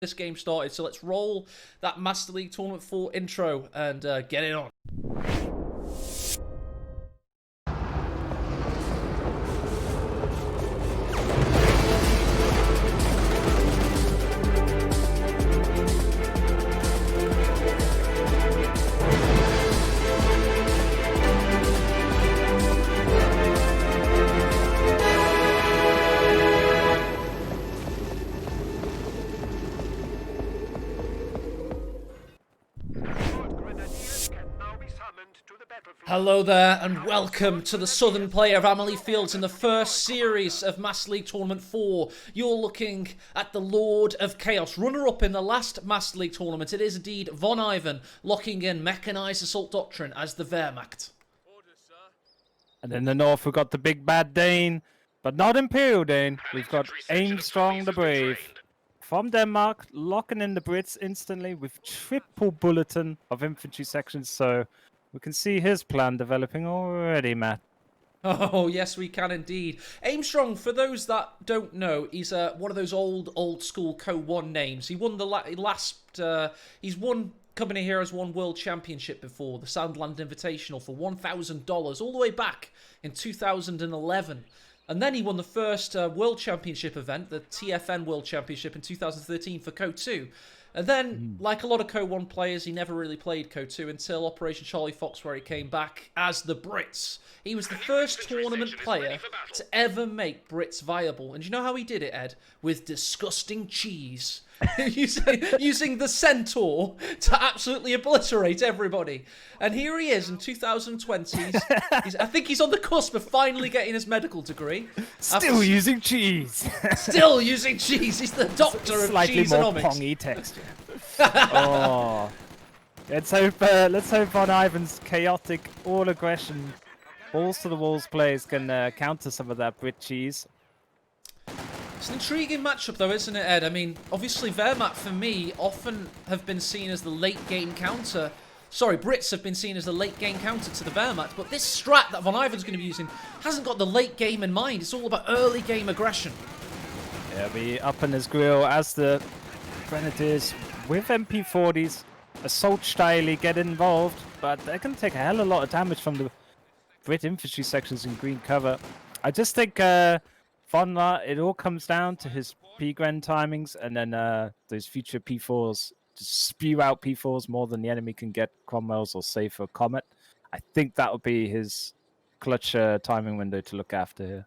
this game started. So let's roll that Master League Tournament 4 intro and get it on. Hello there and welcome to the Southern Player of Amelie Fields in the first series of Master League Tournament 4. You're looking at the Lord of Chaos, runner-up in the last Master League Tournament. It is indeed VonIvan locking in Mechanized Assault Doctrine as the Wehrmacht. And in the north we've got the Big Bad Dane, but not Imperial Dane. We've got Aimstrong the Brave. From Denmark, locking in the Brits instantly with triple bulletin of infantry sections, so we can see his plan developing already, Matt. Oh, yes, we can indeed. Aimstrong, for those that don't know, he's one of those old school Co-1 names. He won the he's won Company Heroes 1 World Championship before, the Soundland Invitational for $1,000 all the way back in 2011. And then he won the first World Championship event, the TFN World Championship in 2013 for Co-2. And then, like a lot of Co-1 players, he never really played Co-2 until Operation Charlie Fox, where he came back as the Brits. He was the first tournament player to ever make Brits viable. And you know how he did it, Ed? With disgusting cheese. using the Centaur to absolutely obliterate everybody. And here he is in 2020. I think he's on the cusp of finally getting his medical degree. Still using cheese. Still using cheese. He's the doctor of slightly more cheeseonomics. pongy texture. Oh, let's hope VonIvan's chaotic all aggression, balls to the walls plays can counter some of that Brit cheese. It's an intriguing matchup, though, isn't it, Ed? I mean, obviously, Wehrmacht, for me, often have been seen as the late-game counter. Sorry, Brits have been seen as the late-game counter to the Wehrmacht, but this strat that VonIvan's going to be using hasn't got the late game in mind. It's all about early-game aggression. Yeah, be up in his grill as the Grenadiers with MP40s, assault style get involved, but they can take a hell of a lot of damage from the Brit infantry sections in green cover. I just think VonIvan, it all comes down to his P-Gren timings and then those future P4s to spew out P4s more than the enemy can get Cromwells or Safer Comet. I think that would be his clutch timing window to look after here.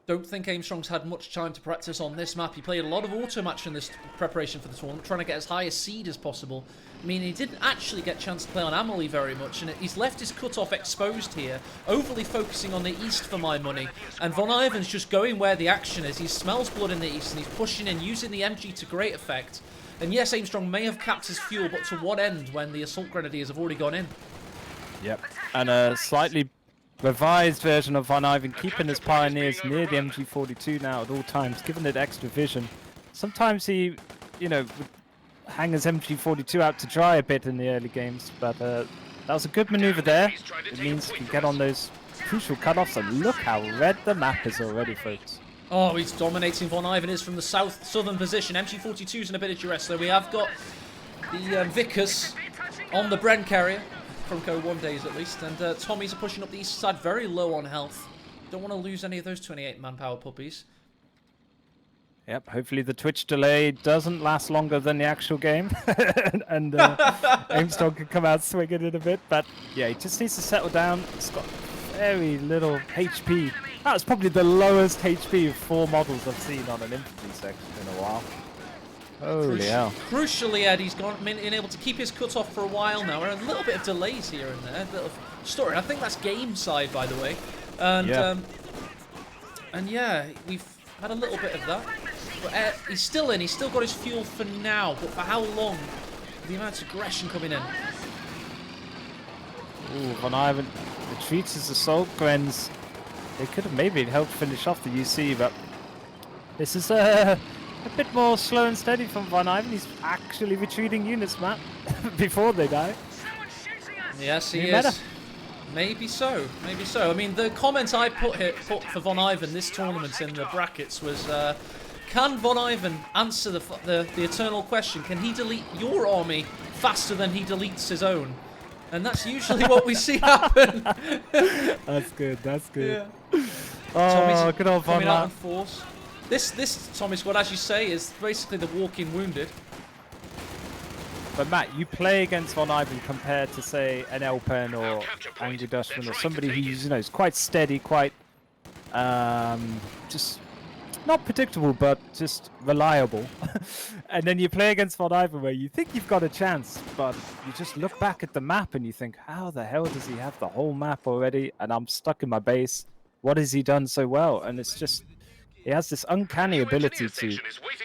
Don't think Aimstrong's had much time to practice on this map. He played a lot of auto match in this preparation for the tournament, trying to get as high a seed as possible. I mean, he didn't actually get a chance to play on Amelie very much, and he's left his cutoff exposed here, overly focusing on the east for my money. And VonIvan's just going where the action is. He smells blood in the east, and he's pushing in, using the MG to great effect. And yes, Aimstrong may have capped his fuel, but to what end when the Assault Grenadiers have already gone in? Yep, and a slightly revised version of VonIvan, keeping his Pioneers near the MG42 now at all times, giving it extra vision. Sometimes he, would hang his MG42 out to dry a bit in the early games, but that was a good maneuver there. It means he can get on those crucial cutoffs, and look how red the map is already, folks. Oh, he's dominating. VonIvan is from the southern position. MG42's in a bit of duress, though. We have got the Vickers on the Bren carrier. From Co-1 days at least, and Tommies are pushing up the east side, very low on health. Don't want to lose any of those 28 manpower puppies. Yep, hopefully the Twitch delay doesn't last longer than the actual game, and Aimstrong can come out swinging it a bit, but yeah, he just needs to settle down. It's got very little HP. That's probably the lowest HP of 4 models I've seen on an infantry section in a while. Holy hell. Crucially, Ed, he's been able to keep his cutoff for a while now. And a little bit of delays here and there. A little story. I think that's game side, by the way. And yeah, we've had a little bit of that. But he's still in. He's still got his fuel for now. But for how long? The amount of aggression coming in. Ooh, VonIvan retreats his assault Grens. They could have maybe helped finish off the UC, but this is a bit more slow and steady from VonIvan. He's actually retreating units, Matt, before they die. Yes, he is. Maybe so. Maybe so. I mean, the comment I put for VonIvan this tournament in the brackets was Can VonIvan answer the eternal question? Can he delete your army faster than he deletes his own? And that's usually what we see happen. That's good. That's good. Yeah. Oh, good old coming out in VonIvan. force. This Tommy squad, as you say, is basically the walking wounded. But Matt, you play against VonIvan compared to, say, an Elpen or Angry Dustman or somebody who's, you know, is quite steady, quite just not predictable, but just reliable. And then you play against VonIvan where you think you've got a chance, but you just look back at the map and you think, how the hell does he have the whole map already? And I'm stuck in my base. What has he done so well? And it's just, he has this uncanny ability to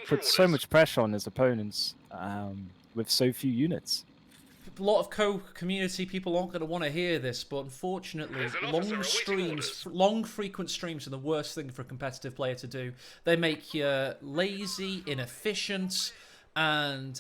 put so much pressure on his opponents with so few units. A lot of community people aren't going to want to hear this, but unfortunately, long frequent streams are the worst thing for a competitive player to do. They make you lazy, inefficient, and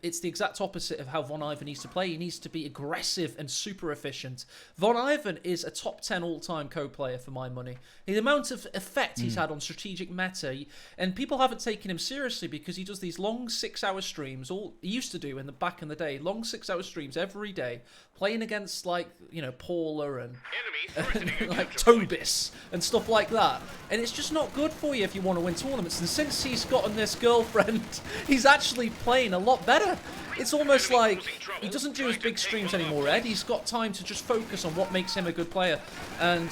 it's the exact opposite of how VonIvan needs to play. He needs to be aggressive and super efficient. VonIvan is a top 10 all-time co-player for my money. The amount of effect he's had on strategic meta, and people haven't taken him seriously because he does these long 6-hour streams. He used to do back in the day, long 6-hour streams every day, playing against, like, you know, Paula and like Tobis and stuff like that. And it's just not good for you if you want to win tournaments. And since he's gotten this girlfriend, he's actually playing a lot better. It's almost like he doesn't do his big streams anymore, Ed. He's got time to just focus on what makes him a good player. And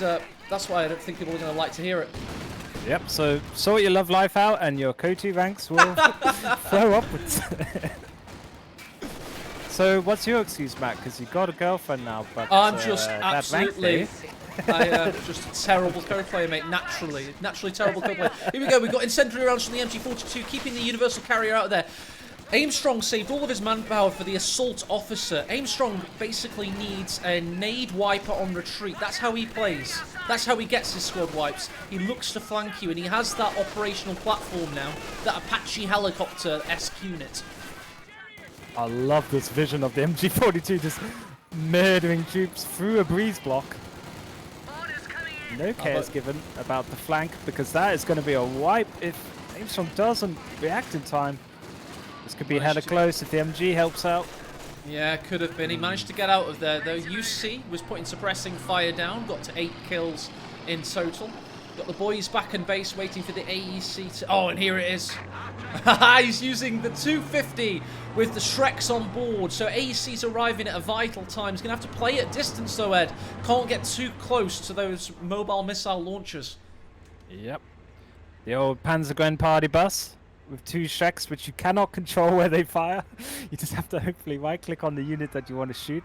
that's why I don't think people are going to like to hear it. Yep, so sort your love life out and your Ko2 ranks will flow upwards. So what's your excuse, Matt? Because you've got a girlfriend now, but I'm just that rank absolutely... phase- I am just a terrible co-player, mate. Naturally terrible co-player. Here we go. We've got incendiary rounds from the MG42, keeping the universal carrier out of there. Aimstrong saved all of his manpower for the assault officer. Aimstrong basically needs a nade wiper on retreat. That's how he plays. That's how he gets his squad wipes. He looks to flank you, and he has that operational platform now, that Apache helicopter-esque unit. I love this vision of the MG42 just murdering troops through a breeze block. No cares given about the flank, because that is going to be a wipe if Aimstrong doesn't react in time. This could be hella close if the MG helps out. Yeah, could have been. He managed to get out of there, though. UC was putting suppressing fire down, got to 8 kills in total. Got the boys back in base waiting for the AEC to... Oh, and here it is. He's using the 250 with the Shreks on board. So AEC's arriving at a vital time. He's going to have to play at distance, though, Ed. Can't get too close to those mobile missile launchers. Yep. The old Panzergren party bus with 2 Shreks, which you cannot control where they fire. You just have to hopefully right-click on the unit that you want to shoot,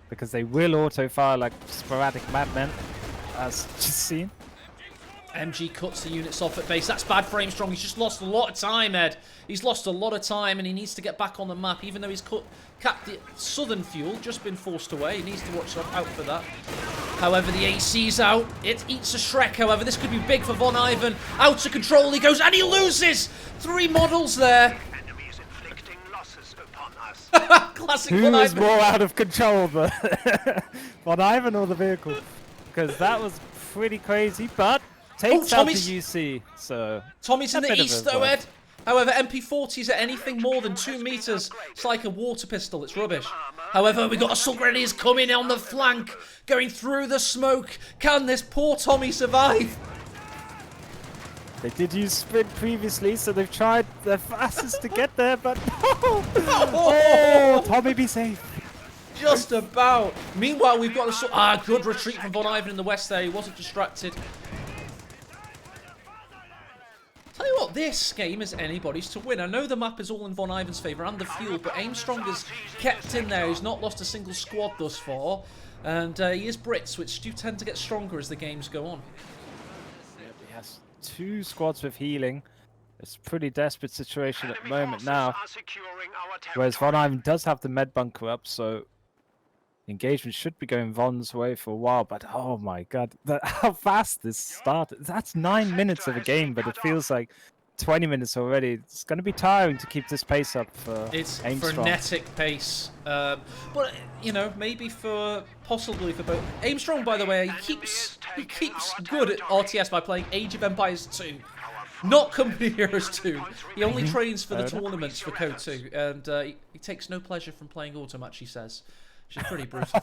because they will auto-fire like sporadic madmen, as just seen. MG cuts the units off at base. That's bad for Aimstrong. He's just lost a lot of time, Ed. He's lost a lot of time, and he needs to get back on the map, even though he's capped the southern fuel, just been forced away. He needs to watch out for that. However, the AC's out. It eats a Shrek, however. This could be big for VonIvan. Out of control he goes, and he loses! 3 models there. Enemies inflicting losses upon us. Classic Who VonIvan. is more out of control, the VonIvan or the vehicle? Because that was pretty crazy, but takes out the UC, so... Tommy's in a the bit of east, a though, bluff. Ed. However, MP40s at anything more than 2 meters. It's like a water pistol. It's rubbish. However, we got assault grenadiers coming on the flank, going through the smoke. Can this poor Tommy survive? They did use sprint previously, so they've tried their fastest to get there, but oh, Tommy, be safe. Just about. Meanwhile, we've got a good retreat from VonIvan in the west there. He wasn't distracted. Tell you what, this game is anybody's to win. I know the map is all in VonIvan's favour and the fuel, but Aimstrong is kept in there. He's not lost a single squad thus far. And he is Brits, which do tend to get stronger as the games go on. Yep, he has 2 squads with healing. It's a pretty desperate situation at the moment now. Whereas VonIvan does have the med bunker up, so the engagement should be going Von's way for a while. But oh my god, how fast this started. That's 9 minutes of a game, but it feels like 20 minutes already. It's going to be tiring to keep this pace up for It's Aimstrong. frenetic pace. But, you know, maybe possibly for both. Aimstrong, by the way, he keeps good at RTS by playing Age of Empires 2. Not Company Heroes 2. He only trains for the tournaments for Code 2, and he takes no pleasure from playing Automatch, he says. Which is pretty brutal.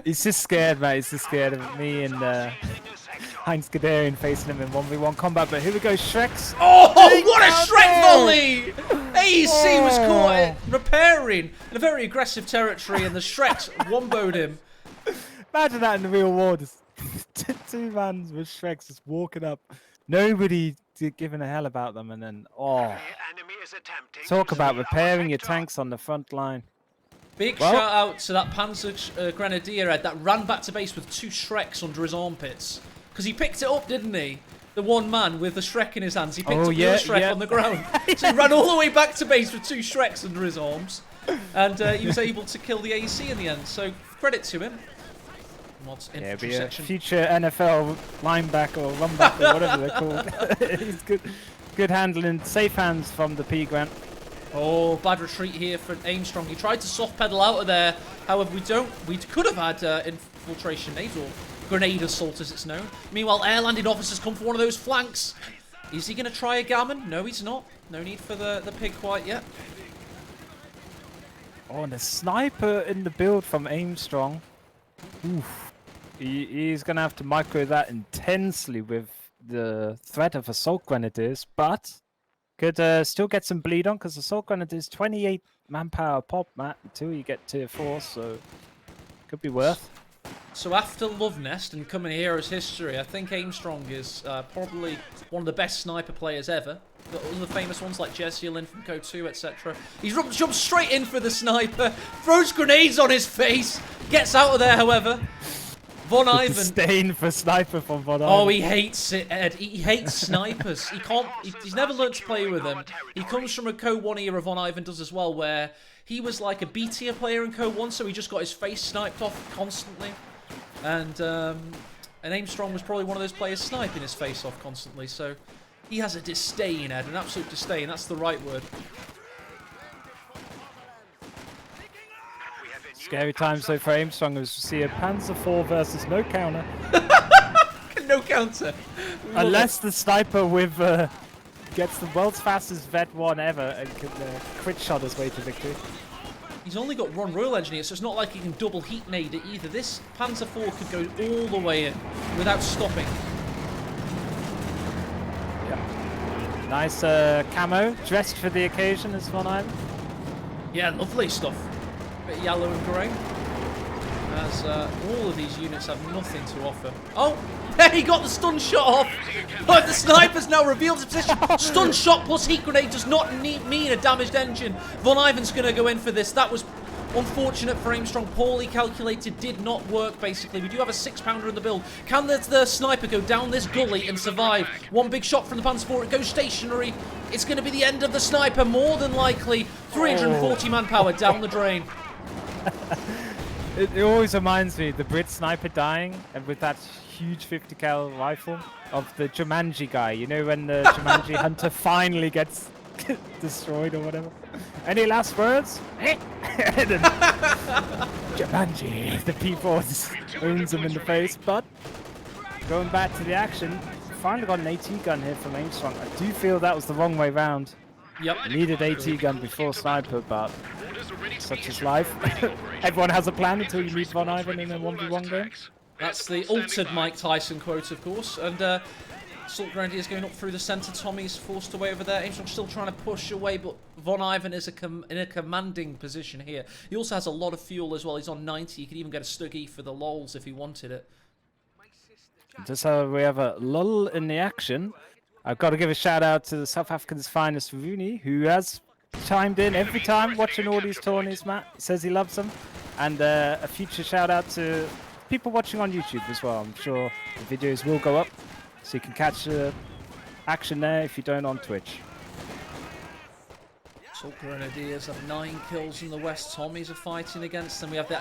He's just scared, mate. He's just scared of me and Heinz Gadarian facing him in 1v1 combat. But here we go, Shreks. Oh, what a Shrek volley! AC was caught repairing in a very aggressive territory, and the Shreks womboed him. Imagine that in the real world. Just two mans with Shreks just walking up. Nobody giving a hell about them, and then, talk about repairing your tanks on the front line. Big shout out to that Panzer Grenadier Ed that ran back to base with 2 Shreks under his armpits. Because he picked it up, didn't he? The one man with the Shrek in his hands. He picked up the other Shrek on the ground. So he ran all the way back to base with 2 Shreks under his arms. And he was able to kill the AC in the end. So credit to him. Yeah, be a future NFL linebacker or runback or whatever they're called. He's good handling. Safe hands from the P Grant. Oh, bad retreat here for Aimstrong. He tried to soft pedal out of there. However, we could have had infiltration nades or grenade assault as it's known. Meanwhile, air-landed officers come for one of those flanks. Is he going to try a gammon? No, he's not. No need for the pig quite yet. Oh, and a sniper in the build from Aimstrong. Oof. He's going to have to micro that intensely with the threat of assault grenadiers, but could still get some bleed on because assault grenadiers 28 manpower pop, Matt, until you get tier 4, so could be worth. So after Love Nest and Coming Heroes history, I think Aimstrong is probably one of the best sniper players ever. Got other famous ones like Jessielin from Code 2, etc. He's jumped straight in for the sniper, throws grenades on his face, gets out of there, however. VonIvan. Disdain for sniper from VonIvan. Oh, he hates it, Ed. He hates snipers. He can't. He's never learned to play with them. He comes from a Code 1 era. VonIvan does as well, where he was like a B tier player in Code 1, so he just got his face sniped off constantly. And Aimstrong was probably one of those players sniping his face off constantly. So he has a disdain, Ed, an absolute disdain. That's the right word. Scary times though for Aimstrong as we see a Panzer 4 versus no counter. No counter. Unless the sniper with gets the world's fastest Vet 1 ever and can crit shot his way to victory. He's only got one Royal Engineer, so it's not like he can double heat nade it either. This Panzer 4 could go all the way in without stopping. Yeah. Nice camo, dressed for the occasion as VonIvan. Yeah, lovely stuff. Bit yellow and grey. As all of these units have nothing to offer. Oh, he got the stun shot off. But the sniper's now revealed his position. Stun shot plus heat grenade does not mean a damaged engine. VonIvan's going to go in for this. That was unfortunate for Aimstrong. Poorly calculated, did not work basically. We do have a 6-pounder in the build. Can the sniper go down this gully and survive? One big shot from the Panzer 4. It goes stationary. It's going to be the end of the sniper, more than likely. 340 manpower down the drain. It always reminds me, the Brit sniper dying, and with that huge 50 cal rifle, of the Jumanji guy. You know when the Jumanji hunter finally gets destroyed or whatever? Any last words? Jumanji, the P4 just owns him in the face, but going back to the action, finally got an AT gun here from Aimstrong. I do feel that was the wrong way round. Yep. Needed AT gun before sniper, but such is life. Everyone has a plan until you meet VonIvan in a 1v1 game. That's the altered Mike Tyson quote, of course. And Assault Grenadiers going up through the centre. Tommy's forced away over there. Aimstrong still trying to push away, but VonIvan is in a commanding position here. He also has a lot of fuel as well. He's on 90. He could even get a Stuggy for the lols if he wanted it. Just so we have a lull in the action. I've got to give a shout out to the South African's finest, Rooney, who has chimed in every time watching all these tourneys, Matt. He says he loves them. And a future shout out to people watching on YouTube as well. I'm sure the videos will go up, so you can catch the action there if you don't on Twitch. Assault Grenadiers have 9 kills in the west. Tommies are fighting against them. We have the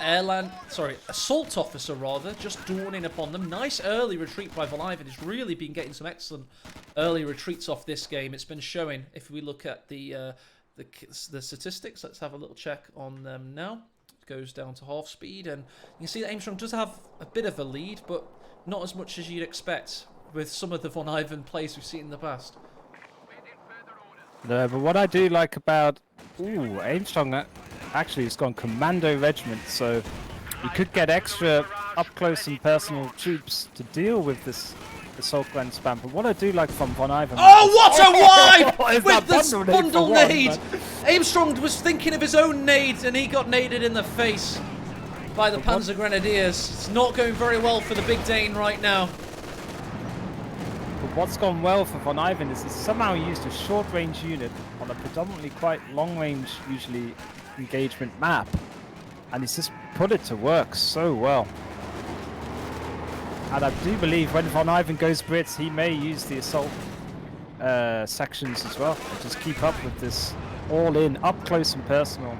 assault officer rather, just dawning upon them. Nice early retreat by VonIvan. He's really been getting some excellent early retreats off this game. It's been showing. If we look at the statistics, let's have a little check on them now. It goes down to half speed, and you can see that Aimstrong does have a bit of a lead, but not as much as you'd expect. with some of the VonIvan plays we've seen in the past. No, but what I do like about Aimstrong actually has gone Commando Regiment, so you could get extra up close and personal troops to deal with this assault gun spam. But what I do like from VonIvan. Oh, what a wipe! Is With that this bundle for one, nade! Aimstrong was thinking of his own nade, and he got naded in the face by the Panzer Grenadiers. It's not going very well for the Big Dane right now. But what's gone well for VonIvan is he's somehow used a short-range unit on a predominantly quite long-range, usually, engagement map. And he's just put it to work so well. And I do believe when VonIvan goes Brits, he may use the assault sections as well. And just keep up with this all-in, up-close and personal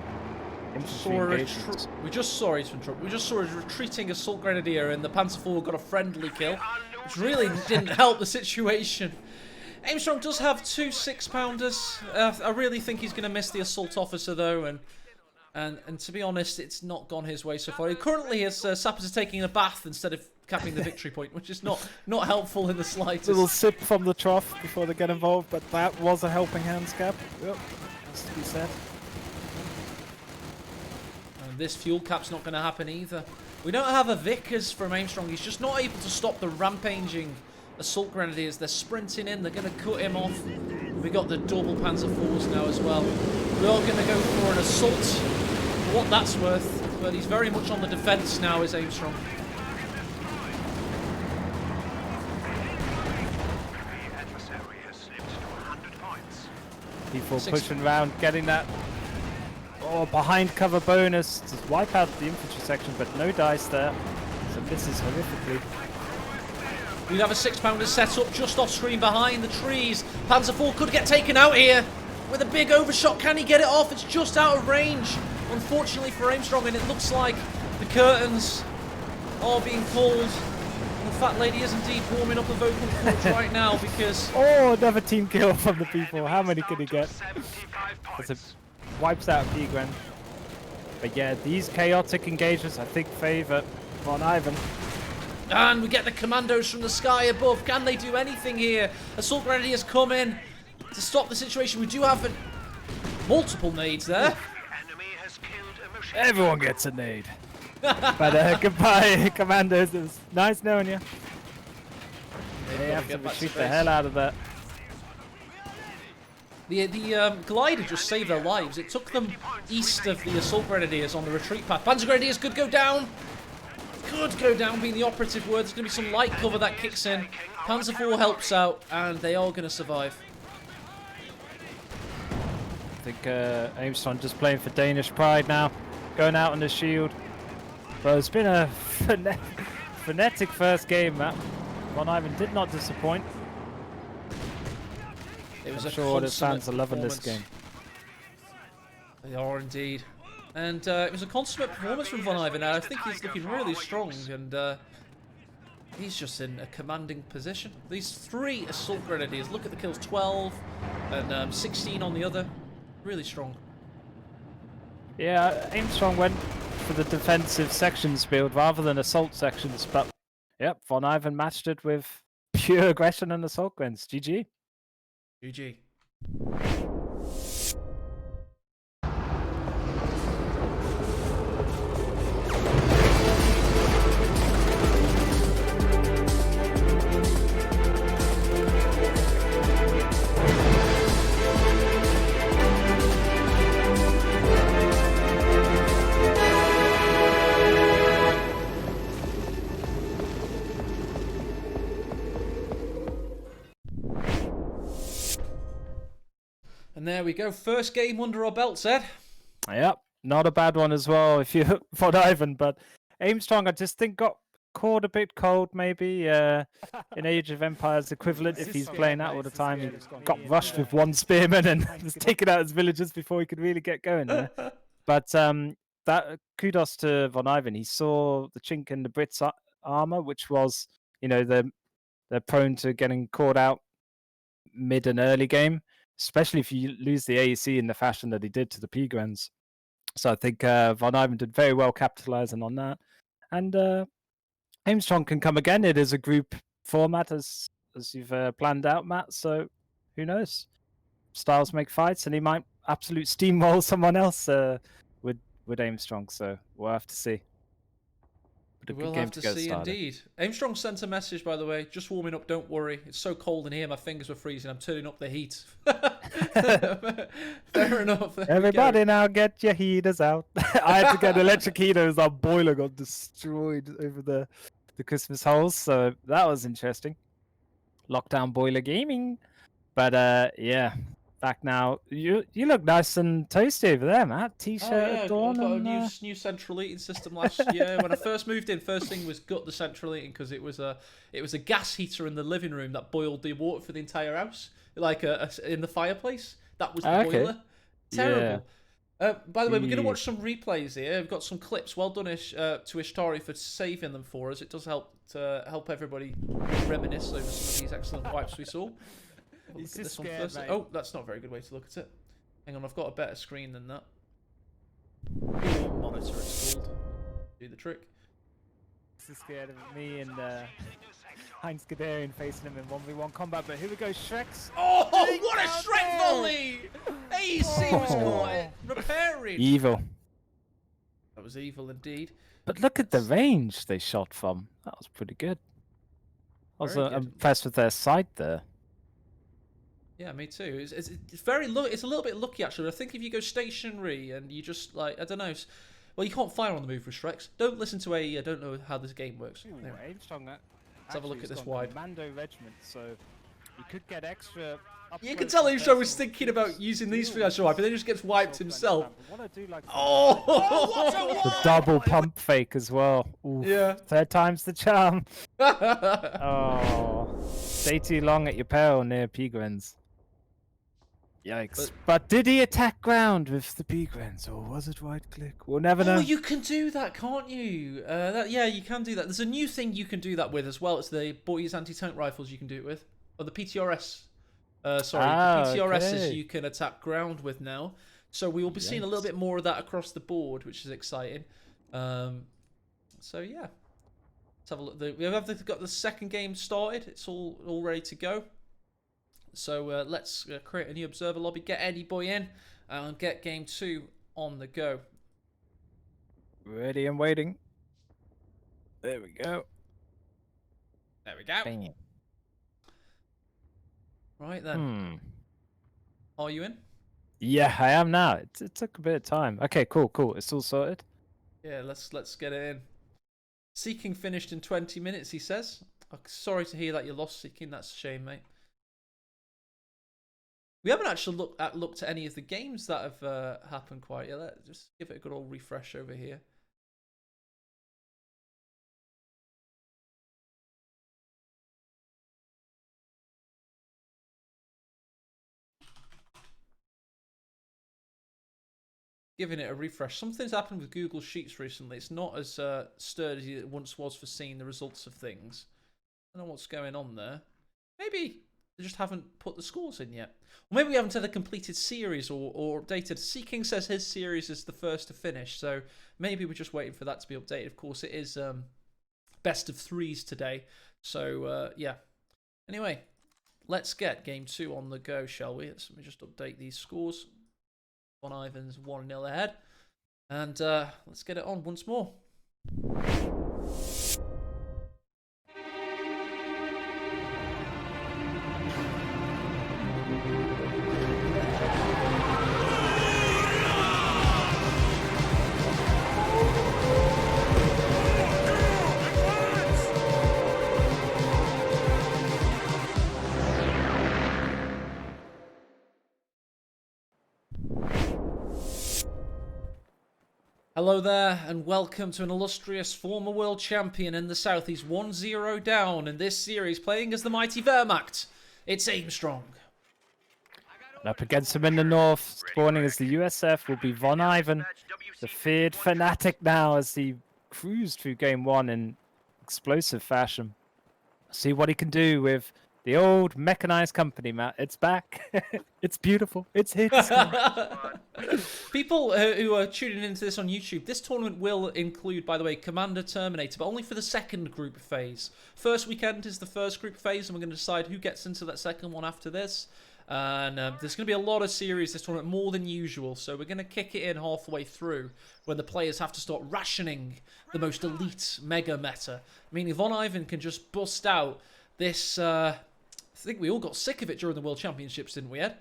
infantry engagements. We just saw a retreating assault grenadier, and the Panzer IV got a friendly kill, which really didn't help the situation. Aimstrong does have 2 6-pounders. I really think he's going to miss the assault officer though, and to be honest, it's not gone his way so far. Currently, his sappers are taking a bath instead of capping the victory point, which is not helpful in the slightest. A little sip from the trough before they get involved, but that was a helping hand, Scab. Yep, has to be said. And this fuel cap's not going to happen either. We don't have a Vickers from Aimstrong. He's just not able to stop the rampaging assault grenadiers. They're sprinting in. They're going to cut him off. We got the double Panzer IVs now as well. We are going to go for an assault, for what that's worth. But he's very much on the defence now, is Aimstrong. The adversary has slipped to 100 points. People pushing around, getting that behind cover bonus to wipe out the infantry section, but no dice there. So this is horrifically. We have a 6-pounder set up just off screen behind the trees. Panzer IV could get taken out here with a big overshot. Can he get it off? It's just out of range, unfortunately for Aimstrong, and it looks like the curtains are being pulled. And the fat lady is indeed warming up a vocal cords right now because... Oh, another team kill from the people. How many can he get? 75 points. As it wipes out P-Gren. But yeah, these chaotic engagements, I think, favour VonIvan. And we get the commandos from the sky above. Can they do anything here? Assault Grenadiers come in to stop the situation. We do have multiple nades there. Enemy has killed a machine. Everyone gets a nade. But goodbye, Commandos. It was nice knowing you. They have to retreat the hell out of that. The glider just saved their lives. It took them east of the Assault Grenadiers on the retreat path. Panzer Grenadiers could go down. Could go down being the operative word. There's going to be some light cover that kicks in. Panzer IV helps out, and they are going to survive. I think Aimstrong just playing for Danish pride now. Going out on the shield. But it's been a frenetic first game, Matt. VonIvan did not disappoint. It was I'm sure the fans are loving this performance. game. They are indeed. And it was a consummate performance from VonIvan. I think he's looking really strong, and he's just in a commanding position. These 3 Assault Grenadiers, look at the kills, 12 and 16 on the other. Really strong. Yeah, Aimstrong went for the defensive sections build rather than assault sections, but yep, VonIvan matched it with pure aggression and assault guns. GG. GG. And there we go. First game under our belts, Ed. Yep, not a bad one as well if you VonIvan, but Aimstrong I just think got caught a bit cold maybe in Age of Empires equivalent if he's playing that all the time. He got rushed with 1 spearman and was taking out his villagers before he could really get going there. But that kudos to VonIvan. He saw the chink in the Brits' armor, which was, you know, they're prone to getting caught out mid and early game, especially if you lose the AEC in the fashion that he did to the P-Grens. So I think VonIvan did very well capitalizing on that. And Aimstrong can come again. It is a group format, as as you've planned out, Matt. So who knows? Styles make fights, and he might absolute steamroll someone else with Aimstrong. So we'll have to see. But a good We'll game have to get see started. indeed. Aimstrong sent a message, by the way. Just warming up, don't worry. It's so cold in here, my fingers were freezing. I'm turning up the heat. Fair enough. Everybody now get your heaters out. I had to get electric heaters. Our boiler got destroyed over the Christmas holes, so that was interesting. Lockdown boiler gaming. But yeah, back now. You look nice and toasty over there, Matt. T-shirt, Oh yeah, I dawn, got a and new central heating system last year. When I first moved in, first thing was gut the central heating because it was a gas heater in the living room that boiled the water for the entire house, like in the fireplace. That was the Okay. boiler. Terrible. By the way, we're going to Jeez. watch some replays here. We've got some clips. Well done, to Ishtari for saving them for us. It does help to help everybody reminisce over some of these excellent wipes we saw. We'll He's look at just this one scared, first. mate. Oh, that's not a very good way to look at it. Hang on, I've got a better screen than that. Monitor, it's called. Do the trick. so scared of me and Heinz Gadarian facing him in 1v1 combat. But here we go, Shreks. Oh, what a Shrek volley! AC was caught repairing. Evil. That was evil indeed. But look at the range they shot from. That was pretty good. I was Very good. impressed with their sight there. Yeah, me too. It's very it's a little bit lucky actually. I think if you go stationary and you just like I don't know, well you can't fire on the move with Shreks. Don't listen to I don't know how this game works. Ooh, There. Aimstrong, Let's have a look at this got wipe. Commando regiment, so you could get extra. You can tell Aimstrong was thinking about using these for that wipe, but then he just gets wiped himself. Oh, The double pump fake as well. Oof. Yeah. Third time's the charm. Oh, stay too long at your peril near Pigrens. Yikes. But did he attack ground with the Pigrens, or was it right click? We'll never know. Oh, you can do that, can't you? Yeah, you can do that. There's a new thing you can do that with as well. It's the boys anti-tank rifles you can do it with. Or the PTRS. The PTRSs okay. you can attack ground with now. So we will be seeing a little bit more of that across the board, which is exciting. So yeah. Let's have a look. We have got the second game started. It's all ready to go. So let's create a new observer lobby, get Eddie Boy in, and get game 2 on the go. Ready and waiting. There we go. There we go. Bang. Right then. Are you in? Yeah, I am now. It took a bit of time. Okay, cool. It's all sorted. Yeah, let's get it in. Seeking finished in 20 minutes, he says. Sorry to hear that you lost Seeking. That's a shame, mate. We haven't actually looked at any of the games that have happened quite yet. Let's just give it a good old refresh over here. Giving it a refresh. Something's happened with Google Sheets recently. It's not as sturdy as it once was for seeing the results of things. I don't know what's going on there. Maybe they just haven't put the scores in yet. Or maybe we haven't had a completed series or updated. Seeking says his series is the first to finish, so maybe we're just waiting for that to be updated. Of course, it is best of 3s today. So, yeah. Anyway, let's get game 2 on the go, shall we? Let me just update these scores. VonIvan's 1-0 ahead. And let's get it on once more. Hello there, and welcome to an illustrious former world champion in the south. He's 1-0 down in this series, playing as the mighty Wehrmacht. It's Aimstrong. And up against him in the north, spawning as the USF, will be VonIvan, the feared fanatic now as he cruised through game 1 in explosive fashion. See what he can do with The old mechanized company, Matt. It's back. It's beautiful. It's here to stay. People who are tuning into this on YouTube, this tournament will include, by the way, Commander Terminator, but only for the second group phase. First weekend is the first group phase, and we're going to decide who gets into that second one after this. And there's going to be a lot of series this tournament, more than usual. So we're going to kick it in halfway through when the players have to start rationing the most elite mega meta. Meaning VonIvan can just bust out this... I think we all got sick of it during the World Championships, didn't we, Ed?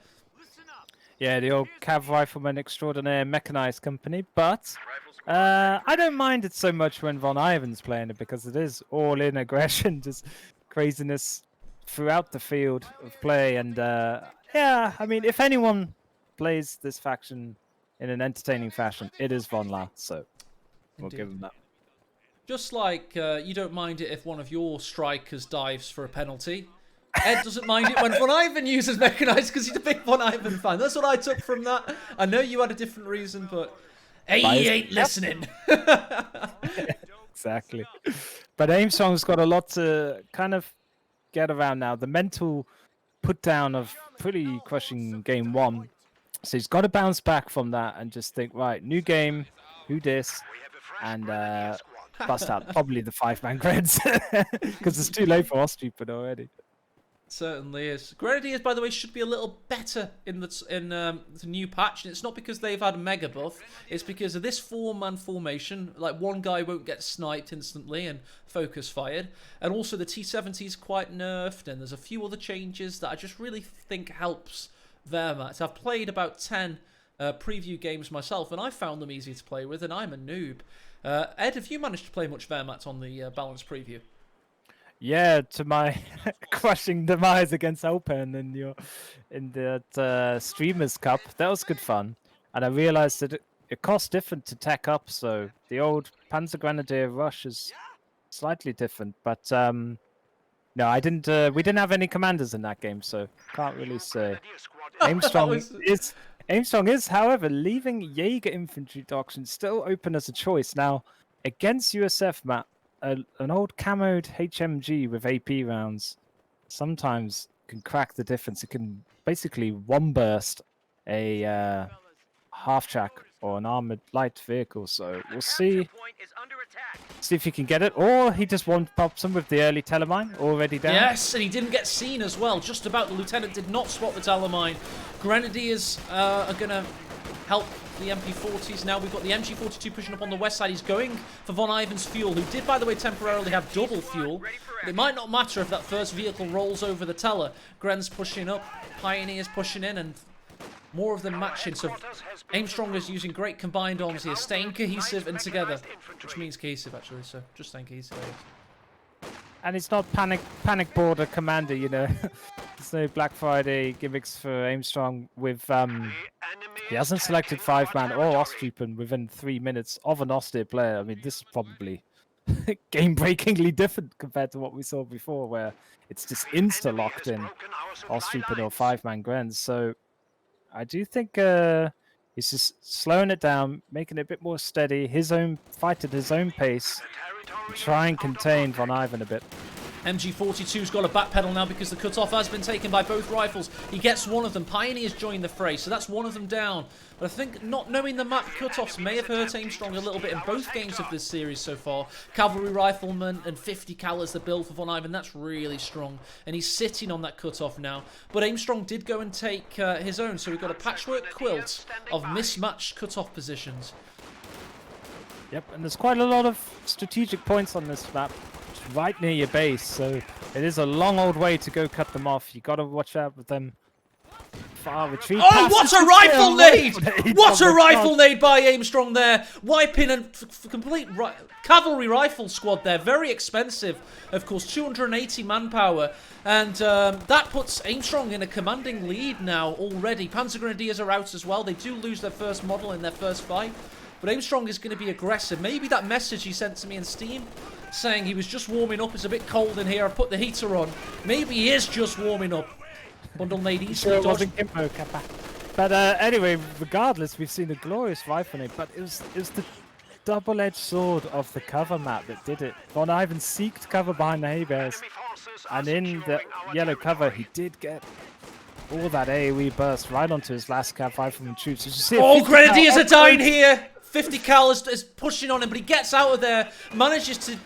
Yeah, the old Cav Rifleman Extraordinaire mechanized company. But I don't mind it so much when VonIvan's playing it because it is all-in aggression, just craziness throughout the field of play. And yeah, I mean, if anyone plays this faction in an entertaining fashion, it is VonLa. So we'll Indeed. give him that. Just like you don't mind it if one of your strikers dives for a penalty. Ed doesn't mind it when VonIvan uses mechanized because he's a big VonIvan fan. That's what I took from that. I know you had a different reason, but hey, he ain't listening. Exactly. But Aimstrong's got a lot to kind of get around now. The mental put down of pretty crushing game one. So he's got to bounce back from that and just think, right, new game, who dis, and bust out probably the 5-man grids because it's too late for Ostupid already. Certainly is. Grenadiers, by the way, should be a little better in the new patch, and it's not because they've had a mega buff. It's because of this 4-man formation. Like, one guy won't get sniped instantly and focus fired, and also the T-70 is quite nerfed, and there's a few other changes that I just really think helps Wehrmacht. I've played about 10 preview games myself, and I found them easy to play with, and I'm a noob. Ed, have you managed to play much Wehrmacht on the balanced preview? Yeah, to my crushing demise against Open in that Streamers Cup. That was good fun. And I realized that it costs different to tech up, so the old Panzer Grenadier rush is slightly different. But no, I didn't. We didn't have any commanders in that game, so can't really say. Aimstrong is, however, leaving Jaeger infantry doctrine still open as a choice. Now, against USF, Matt, an old camoed HMG with AP rounds sometimes can crack the difference. It can basically one burst a half-track or an armored light vehicle. So we'll see if he can get it, or he just one-pops him with the early telemine already down. Yes, and he didn't get seen as well. Just about. The lieutenant did not spot the telemine. Grenadiers are going to help the MP40s now. We've got the MG42 pushing up on the west side. He's going for VonIvan's fuel, who did, by the way, temporarily have double fuel. But it might not matter if that first vehicle rolls over the teller. Gren's pushing up, Pioneer's pushing in, and more of them matching. So Aimstrong is using great combined arms here, staying cohesive and together, which means cohesive actually. So just staying cohesive. And it's not panic border commander, you know. There's no Black Friday gimmicks for Aimstrong with he hasn't selected 5-man or Ostupid within 3 minutes of an austere player. I mean, this is probably game-breakingly different compared to what we saw before, where it's just insta-locked in Ostupid or 5-man Grens. So I do think he's just slowing it down, making it a bit more steady, his own fight at his own pace, and try and contain VonIvan a bit. MG42's got a backpedal now because the cutoff has been taken by both rifles. He gets one of them. Pioneer's joined the fray, so that's one of them down. But I think not knowing the map cutoffs may have hurt Aimstrong a little bit in both games of this series so far. Cavalry Rifleman and 50 cal as the build for VonIvan. That's really strong. And he's sitting on that cutoff now. But Aimstrong did go and take his own, so we've got a patchwork quilt of mismatched cutoff positions. Yep, and there's quite a lot of strategic points on this map. Right near your base, so it is a long old way to go cut them off. You got to watch out with them far retreat. Oh, what a rifle nade! What a rifle nade by Aimstrong there, wiping a complete cavalry rifle squad there. Very expensive, of course, 280 manpower, and that puts Aimstrong in a commanding lead now already. Panzer Grenadiers are out as well. They do lose their first model in their first fight, but Aimstrong is going to be aggressive. Maybe that message he sent to me in Steam saying he was just warming up, it's a bit cold in here, I put the heater on. Maybe he is just warming up. Bundle nade easily. Sure, it wasn't Gimpo Kappa. But anyway, regardless, we've seen a glorious rifle nade, but it was the double-edged sword of the cover map that did it. VonIvan seeked cover behind the hay bears, forces are And in the securing our yellow cover, territory. he did get all that AoE burst right onto his last cap rifleman troops. Did you see Oh, 50 Grenadiers cal are dying upgrade? here. 50 cal is pushing on him, but he gets out of there. Manages to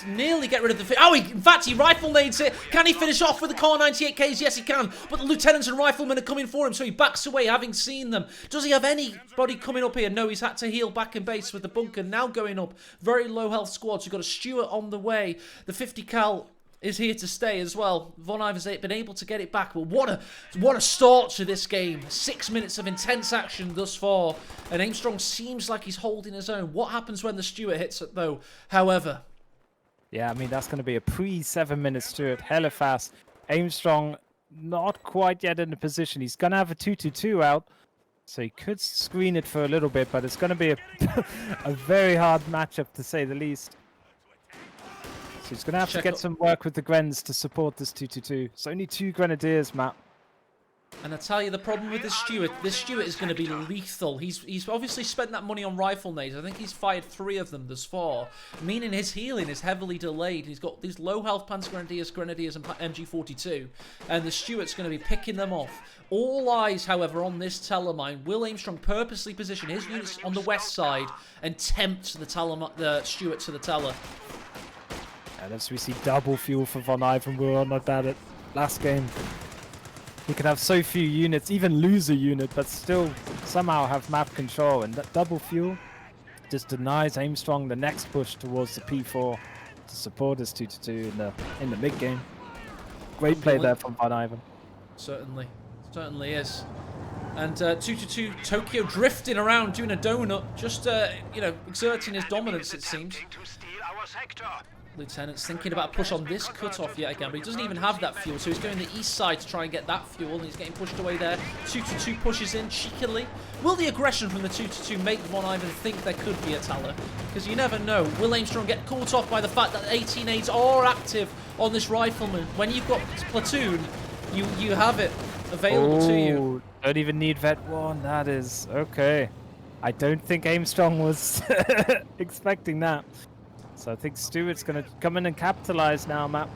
nearly get rid of the... in fact, he rifle nades it. Can he finish off with the Car 98Ks? Yes, he can. But the lieutenants and riflemen are coming for him, so he backs away, having seen them. Does he have anybody coming up here? No, he's had to heal back in base with the bunker. Now going up. Very low health squads. You've got a Stuart on the way. The 50 cal is here to stay as well. VonIvan's been able to get it back, but what a start to this game. 6 minutes of intense action thus far, and Aimstrong seems like he's holding his own. What happens when the Stuart hits it though? However, Yeah, I mean, that's going to be a pre-7 minute Stuart, hella fast. Aimstrong not quite yet in the position. He's going to have a 2-2-2 out, so he could screen it for a little bit, but it's going to be a very hard matchup to say the least. So he's going to have to get some work with the Grens to support this 2-2-2. It's only 2 Grenadiers, Matt. and I tell you, the problem with this Stuart is going to be lethal. He's obviously spent that money on rifle nades. I think he's fired 3 of them thus far, meaning his healing is heavily delayed. He's got these low health Panzer Grenadiers, and MG42, and the Stuart's going to be picking them off. All eyes, however, on this Telemine. Will Aimstrong purposely position his units on the west side and tempt the Stuart to the Teller? And as we see double fuel for VonIvan, we were not bad at last game. He can have so few units, even lose a unit, but still somehow have map control. And that double fuel just denies Aimstrong the next push towards the P4 to support his 2-2 in the mid game. Great play there from VonIvan. Certainly is. And 2-2 Tokyo drifting around, doing a donut, just exerting his dominance, it seems. To steal our sector. Lieutenant's thinking about a push on this cutoff yet again, but he doesn't even have that fuel, so he's going the east side to try and get that fuel, and he's getting pushed away there. 2-2 pushes in cheekily. Will the aggression from the 2-2 make VonIvan think there could be a Teller? Because you never know. Will Aimstrong get caught off by the fact that 18-8s are active on this rifleman? When you've got platoon, you have it available to you. Don't even need Vet 1, that is okay. I don't think Aimstrong was expecting that. So I think Stuart's going to come in and capitalize now, Matt.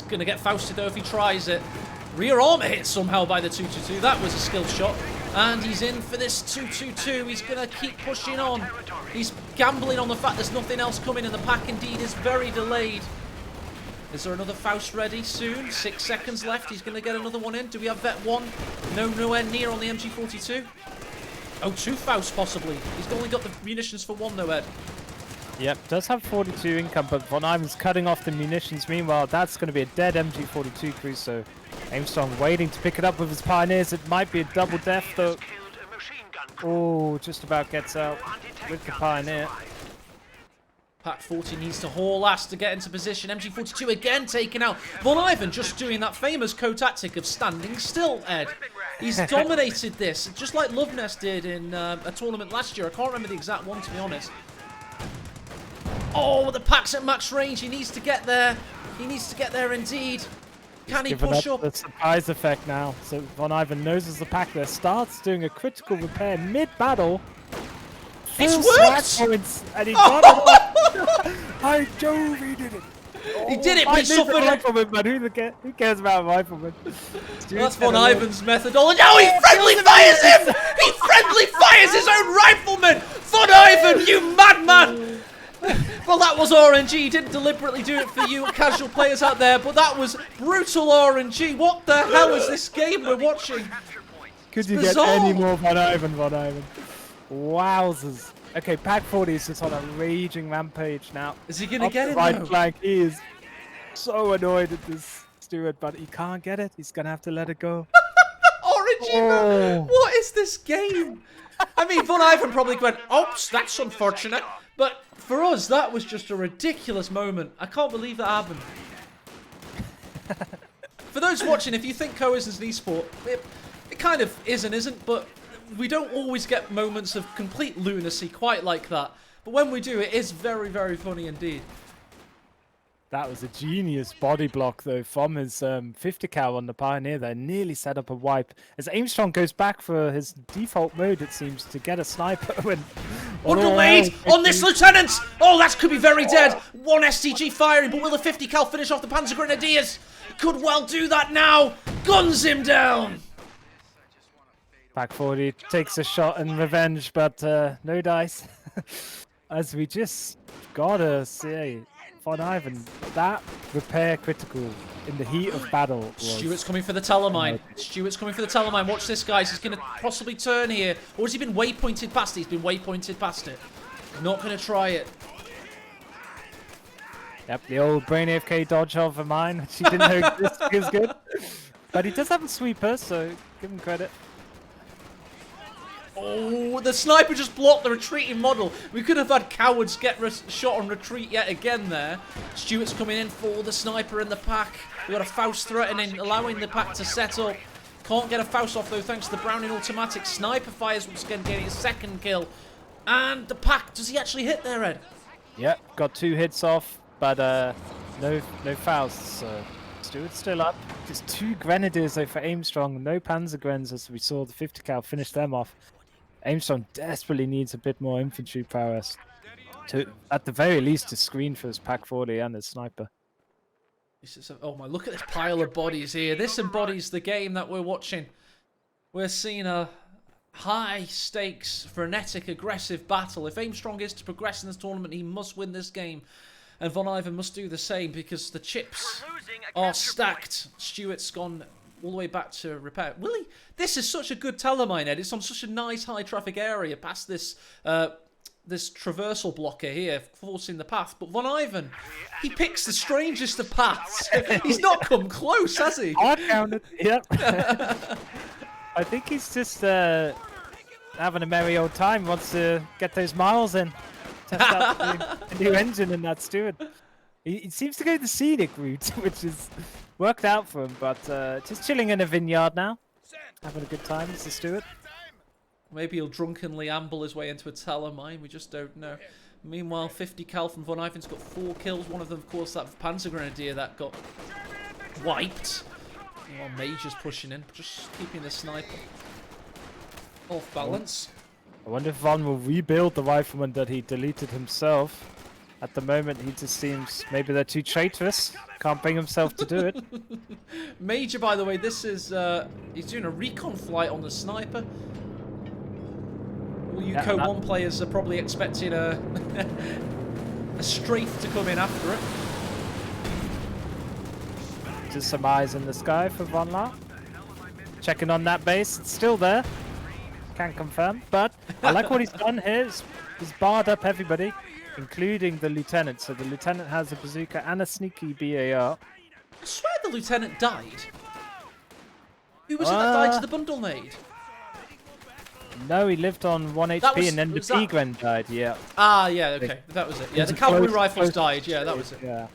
Gonna get Fausted though if he tries it. Rear armor hit somehow by the 2-2-2. That was a skill shot. And he's in for this 2-2-2. He's going to keep pushing on. He's gambling on the fact there's nothing else coming, and the pack indeed is very delayed. Is there another Faust ready soon? 6 seconds left. He's going to get another one in. Do we have Vet 1? No, nowhere near on the MG42. Oh, 2 Fausts possibly. He's only got the munitions for 1 though, Ed. Yep, does have 42 income, but VonIvan's cutting off the munitions. Meanwhile, that's going to be a dead MG42 crew, so Aimstrong waiting to pick it up with his Pioneers. It might be a double death, though. Oh, just about gets out with the Pioneer. Pack 40 needs to haul ass to get into position. MG42 again taken out. VonIvan just doing that famous co-tactic of standing still, Ed. He's dominated this, just like Loveness did in a tournament last year. I can't remember the exact one, to be honest. Oh, the pack's at max range. He needs to get there. He needs to get there indeed. Can he push up? The surprise effect now. So VonIvan knows as the pack there starts doing a critical repair mid-battle. It's worked! Points, and he got it. By Jove, he did it. He did it, but he suffered it. Rifleman, but who cares about Rifleman? That's VonIvan's methodology. Oh, he friendly fires him! He friendly fires his own rifleman! VonIvan, you madman! Well, that was RNG. He didn't deliberately do it for you casual players out there, but that was brutal RNG. What the hell is this game we're watching? Could you get any more VonIvan? Wowzers. Okay, Pack 40 is just on a raging rampage now. Is he going to get it right though? flank. He is so annoyed at this Stuart, but he can't get it. He's going to have to let it go. RNG, man. What is this game? I mean, VonIvan probably went, oops, that's unfortunate. But for us, that was just a ridiculous moment. I can't believe that happened. For those watching, if you think Co is an esport, it kind of is and isn't, but we don't always get moments of complete lunacy quite like that. But when we do, it is very, very funny indeed. That was a genius body block, though, from his 50 cal on the Pioneer there. Nearly set up a wipe. As Aimstrong goes back for his default mode, it seems, to get a sniper when... Bundle lead on this lieutenant! Oh, that could be very dead. One STG firing, but will the 50 cal finish off the Panzer Grenadiers? Could well do that now. Guns him down. Back 40 takes a shot in revenge, but no dice. As we just gotta say, VonIvan, that repair critical in the heat of battle was... Stewart's coming for the telemine. Stewart's coming for the telemine. Watch this, guys. He's going to possibly turn here. Or has he been waypointed past it? He's been waypointed past it. Not going to try it. Yep, the old brain AFK dodge of a mine, which he didn't know this was good. But he does have a sweeper, so give him credit. Oh, the sniper just blocked the retreating model. We could have had cowards get shot on retreat yet again there. Stewart's coming in for the sniper in the pack. We've got a Faust threatening, allowing the pack to set up. Can't get a Faust off though, thanks to the Browning automatic. Sniper fires once again, getting his second kill. And the pack, does he actually hit there, Ed? Yep, got 2 hits off, but no Fausts. So Stewart's still up. Just 2 Grenadiers though for Aimstrong. No Panzergrens, as we saw the 50 cal finish them off. Aimstrong desperately needs a bit more infantry prowess to, at the very least, to screen for his Pack 40 and his sniper. Oh my, look at this pile of bodies here. This embodies the game that we're watching. We're seeing a high stakes, frenetic, aggressive battle. If Aimstrong is to progress in this tournament, he must win this game. And VonIvan must do the same because the chips are stacked. Stewart's gone all the way back to repair. Willie, this is such a good telemine, Ed. It's on such a nice high traffic area past this this traversal blocker here, forcing the path. But VonIvan, he picks the strangest of paths. He's not come close, has he? I counted. Yep. I think he's just having a merry old time. Wants to get those miles in. Test out the new engine in that Stewart. He seems to go the scenic route, which is worked out for him, but just chilling in a vineyard now. Having a good time, Mr. Stewart. Maybe he'll drunkenly amble his way into a telemine, we just don't know. Meanwhile, 50 cal from VonIvan's got 4 kills. One of them, of course, that Panzer Grenadier that got wiped. Well, Major's pushing in, just keeping the sniper off balance. I wonder if Von will rebuild the rifleman that he deleted himself. At the moment, he just seems maybe they're too traitorous. Can't bring himself to do it. Major, by the way, this is he's doing a recon flight on the sniper. All you Code 1 players are probably expecting a a strafe to come in after it. Just some eyes in the sky for Von La. Checking on that base, it's still there. Can't confirm, but I like what he's done here. He's barred up everybody, including the lieutenant. So the lieutenant has a bazooka and a sneaky BAR. I swear the lieutenant died. Who was it that died to the bundle nade? No, he lived on 1 HP and then the B-Gren died, yeah. Ah, yeah, okay. That was it. Yeah, the cavalry rifles died. Yeah, that was it. Yeah.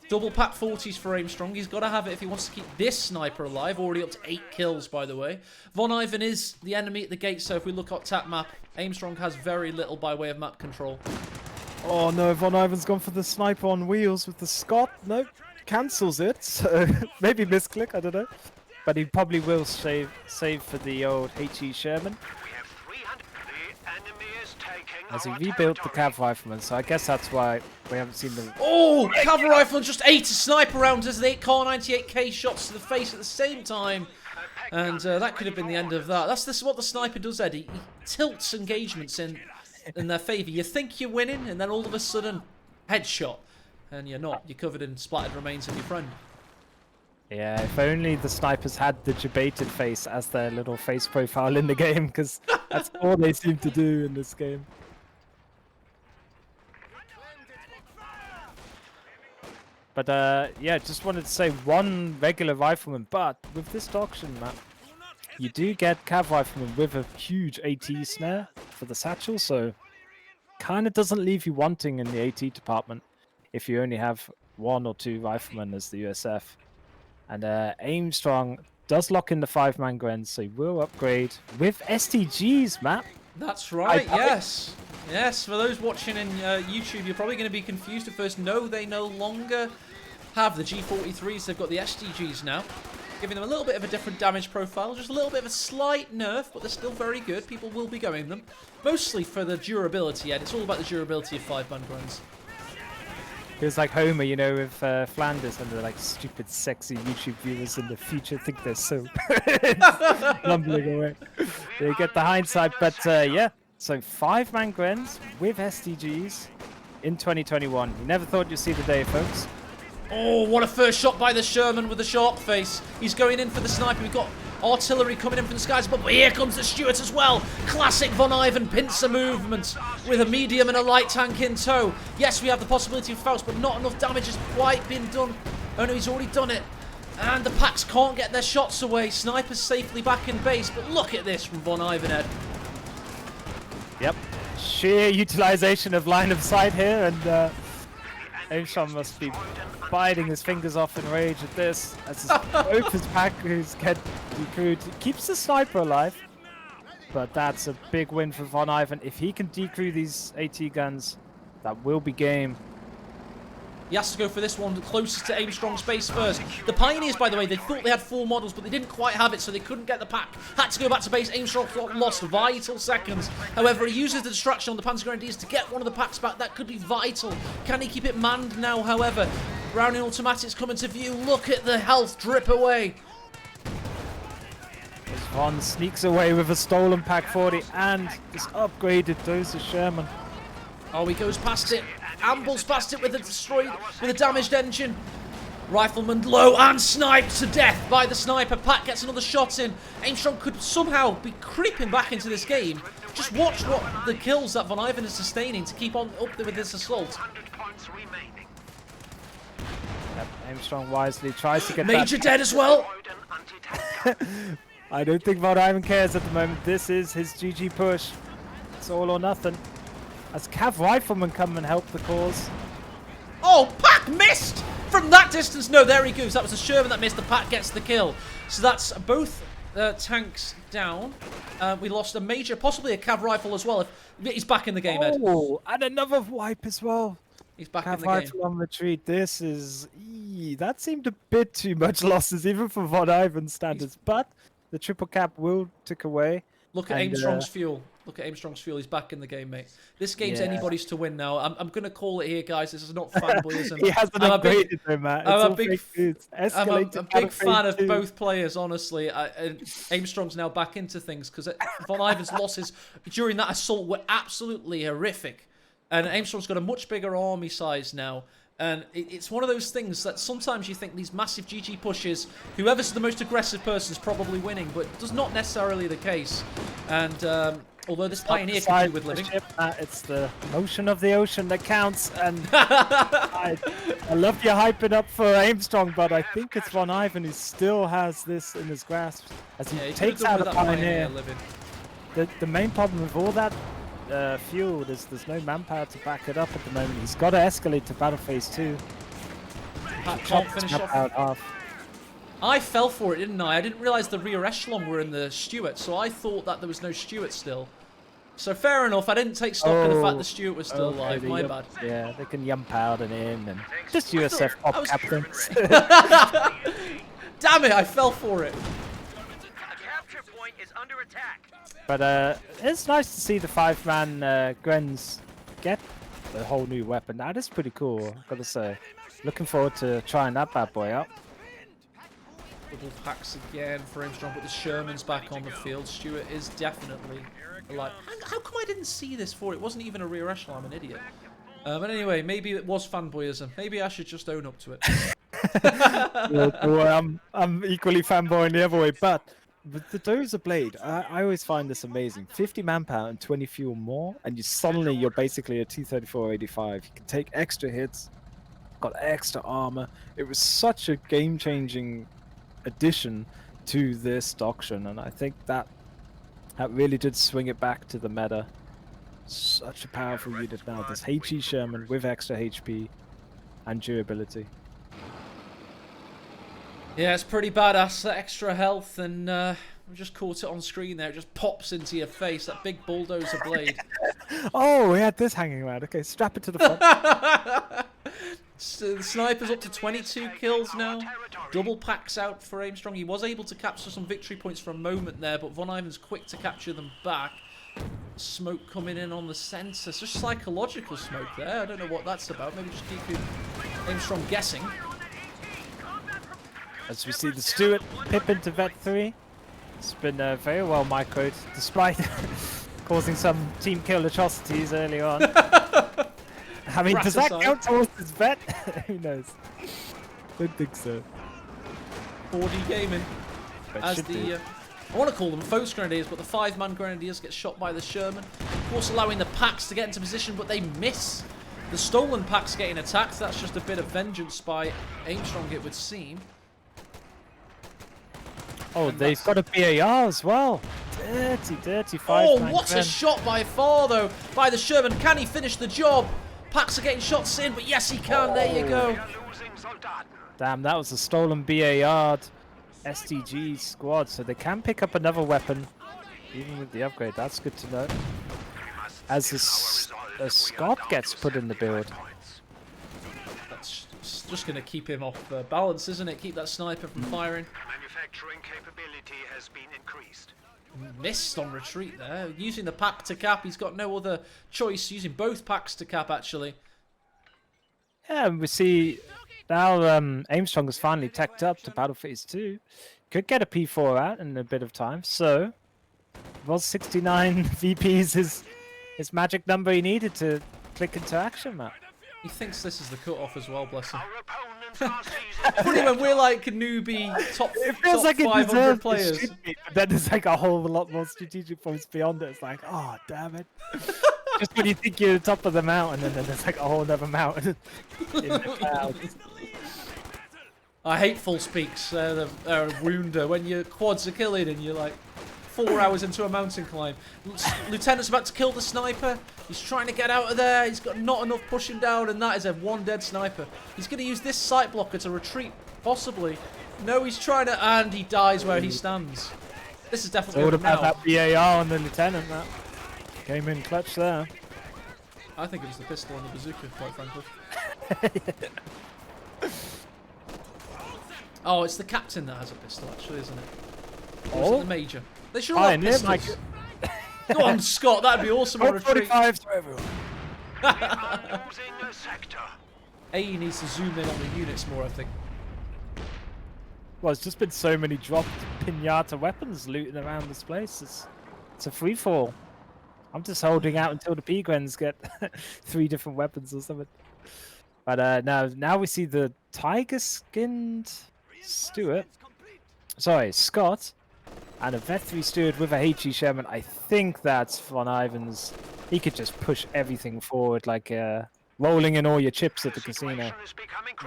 Double pack 40s for Aimstrong. He's got to have it if he wants to keep this sniper alive. Already up to 8 kills, by the way. VonIvan is the enemy at the gate, so if we look at tap map, Aimstrong has very little by way of map control. Oh no, VonIvan's gone for the sniper on wheels with the Scott. Nope, cancels it. So maybe misclick, I don't know. But he probably will save for the old HE Sherman. As he rebuilt the Cav Rifleman, so I guess that's why we haven't seen them. Oh, Cav Rifleman just ate a sniper round as the Car 98K shots to the face at the same time. And that could have been the end of that. That's what the sniper does, Eddie. He tilts engagements in their favour. You think you're winning, and then all of a sudden, headshot. And you're not. You're covered in splattered remains of your friend. Yeah, if only the snipers had the debated face as their little face profile in the game, because that's all they seem to do in this game. But yeah, just wanted to say one regular rifleman, but with this auction map, you do get Cav Rifleman with a huge AT snare for the satchel, so kind of doesn't leave you wanting in the AT department if you only have 1 or 2 riflemen as the USF. And Aimstrong does lock in the 5-man Gren, so he will upgrade with STGs, Matt. That's right, yes. Yes, for those watching in YouTube, you're probably going to be confused at first. No, they no longer have the G43s. They've got the SDGs now, giving them a little bit of a different damage profile. Just a little bit of a slight nerf, but they're still very good. People will be going them. Mostly for the durability, Ed. It's all about the durability of 5-man gruns. Feels like Homer, you know, with Flanders and the like stupid, sexy YouTube viewers in the future think they're so rumbling away. They get the hindsight, but yeah. So 5-man Grens with SDGs in 2021. You never thought you'd see the day, folks. Oh, what a first shot by the Sherman with the shark face. He's going in for the sniper. We've got artillery coming in from the skies, but here comes the Stuart as well. Classic VonIvan pincer movement with a medium and a light tank in tow. Yes, we have the possibility of Faust, but not enough damage has quite been done. Oh no, he's already done it. And the packs can't get their shots away. Sniper's safely back in base, but look at this from VonIvan, Ed. Yep. Sheer utilization of line of sight here, and Aimstrong must be biting his fingers off in rage at this. As both his pack who's get decrewed. Keeps the sniper alive, but that's a big win for VonIvan. If he can decrew these AT guns, that will be game. He has to go for this one closest to Aimstrong's base first. The Pioneers, by the way, they thought they had 4 models, but they didn't quite have it, so they couldn't get the pack. Had to go back to base. Aimstrong lost vital seconds. However, he uses the distraction on the Panzer Grenadiers to get one of the packs back. That could be vital. Can he keep it manned now, however? Browning automatics coming to view. Look at the health drip away. As Von sneaks away with a stolen Pack 40 and this upgraded Dozer Sherman. Oh, he goes past it. Ambles past it with a destroyed, with a damaged engine. Rifleman low and sniped to death by the sniper. Pat gets another shot in. Aimstrong could somehow be creeping back into this game. Just watch what the kills that VonIvan is sustaining to keep on up there with this assault. Yep, Aimstrong wisely tries to get Major dead as well. I don't think VonIvan cares at the moment. This is his GG push. It's all or nothing. As Cav Rifleman come and help the cause. Oh, Pack missed! From that distance, no, there he goes. That was a Sherman that missed. The Pack gets the kill. So that's both tanks down. We lost a major, possibly a Cav Rifle as well. He's back in the game, Ed. Oh, and another wipe as well. He's back Cav in the Rifle game. on retreat. This is... that seemed a bit too much losses, even for VonIvan standards. But the triple cap will tick away. Look at Aimstrong's fuel. Look at Aimstrong's fuel. He's back in the game, mate. This game's anybody's to win now. I'm going to call it here, guys. This is not fanboyism. He hasn't upgraded though, Matt. I'm a big fan of both players, honestly. And Aimstrong's now back into things because VonIvan's losses during that assault were absolutely horrific. And Aimstrong's got a much bigger army size now. And it's one of those things that sometimes you think these massive GG pushes, whoever's the most aggressive person is probably winning, but it's not necessarily the case. And although this Pioneer can do with living. It's the motion of the ocean that counts. And I love you hyping up for Aimstrong, but I think it's VonIvan who still has this in his grasp. As he takes out a Pioneer. The main problem with all that fuel, there's no manpower to back it up at the moment. He's got to escalate to battle phase 2. Can't finish off. Half. I fell for it, didn't I? I didn't realise the rear echelon were in the Stuart, so I thought that there was no Stuart still. So fair enough, I didn't take stock of the fact the Stuart was still alive. My bad. Yeah, they can yump out and in and just USF pop captains. Damn it, I fell for it. Capture point is under attack. But it's nice to see the 5-man Grens get a whole new weapon. That is pretty cool, I've got to say. Looking forward to trying that bad boy out. Double packs again for Aimstrong, but the Sherman's back on the field. Stuart is definitely alive. How come I didn't see this for? It wasn't even a rear echelon. I'm an idiot. But anyway, maybe it was fanboyism. Maybe I should just own up to it. Well, I'm equally fanboying the other way, but with the Dozer Blade, I always find this amazing. 50 manpower and 20 fuel more, and you're basically a 234-85. You can take extra hits, got extra armor. It was such a game-changing addition to this doctrine, and I think that really did swing it back to the meta. Such a powerful unit now. This HE Sherman with extra HP and durability. Yeah, it's pretty badass, that extra health, and I just caught it on screen there. It just pops into your face. That big bulldozer blade. Oh, we had this hanging around. Okay, strap it to the front. So the sniper's up to 22 kills now. Double packs out for Aimstrong. He was able to capture some victory points for a moment there, but VonIvan's quick to capture them back. Smoke coming in on the center. It's just psychological smoke there. I don't know what that's about. Maybe just keep Aimstrong guessing. As we see the Stuart pip into Vet 3. It's been very well microed, despite causing some team kill atrocities early on. I mean, does that count towards his vet? Who knows? Don't think so. 4D gaming. As the, I want to call them Foes Grenadiers, but the 5-man Grenadiers get shot by the Sherman. Of course, allowing the packs to get into position, but they miss. The stolen packs getting attacked. That's just a bit of vengeance by Aimstrong, it would seem. Oh, they've got a BAR as well. Dirty 5-man. Oh, what a shot by far, though, by the Sherman. Can he finish the job? Packs are getting shots in, but yes, he can. There you go. Damn, that was a stolen BAR STG squad, so they can pick up another weapon, even with the upgrade. That's good to know. As a Scott gets put in the build. That's just going to keep him off balance, isn't it? Keep that sniper from firing. Manufacturing capability has been increased. Missed on retreat there. Using the pack to cap. He's got no other choice. Using both packs to cap, actually. Yeah, and we see now Aimstrong has finally teched up to Battle Phase 2. Could get a P4 out in a bit of time. So, was 69 VPs his magic number he needed to click into action, Matt? He thinks this is the cutoff as well, bless him. Funny when we're like newbie top 500 players. But then there's like a whole lot more strategic points beyond it. It's like, oh, damn it. Just when you think you're the top of the mountain, and then there's like a whole other mountain in the clouds. I hate full speaks, Wounder, when your quads are killing and you're like 4 hours into a mountain climb. Lieutenant's about to kill the sniper. He's trying to get out of there. He's got not enough pushing down, and that is a one dead sniper. He's going to use this sight blocker to retreat, possibly. No, he's trying to, and he dies where he stands. This is definitely what about that BAR on the lieutenant? That came in clutch there. I think it was the pistol and the bazooka, quite frankly. Oh, it's the captain that has a pistol, actually, isn't it? Or is it the major? They should all have pistols. Go on, Scott, that'd be awesome on retreat. 45 to everyone. AE needs to zoom in on the units more, I think. Well, it's just been so many dropped pinata weapons looting around this place. It's a free-for-all. I'm just holding out until the P-Grens get 3 different weapons or something. But now we see the tiger-skinned Scott. And a Vet 3 Steward with a HE Sherman. I think that's VonIvan's. He could just push everything forward like rolling in all your chips at the casino.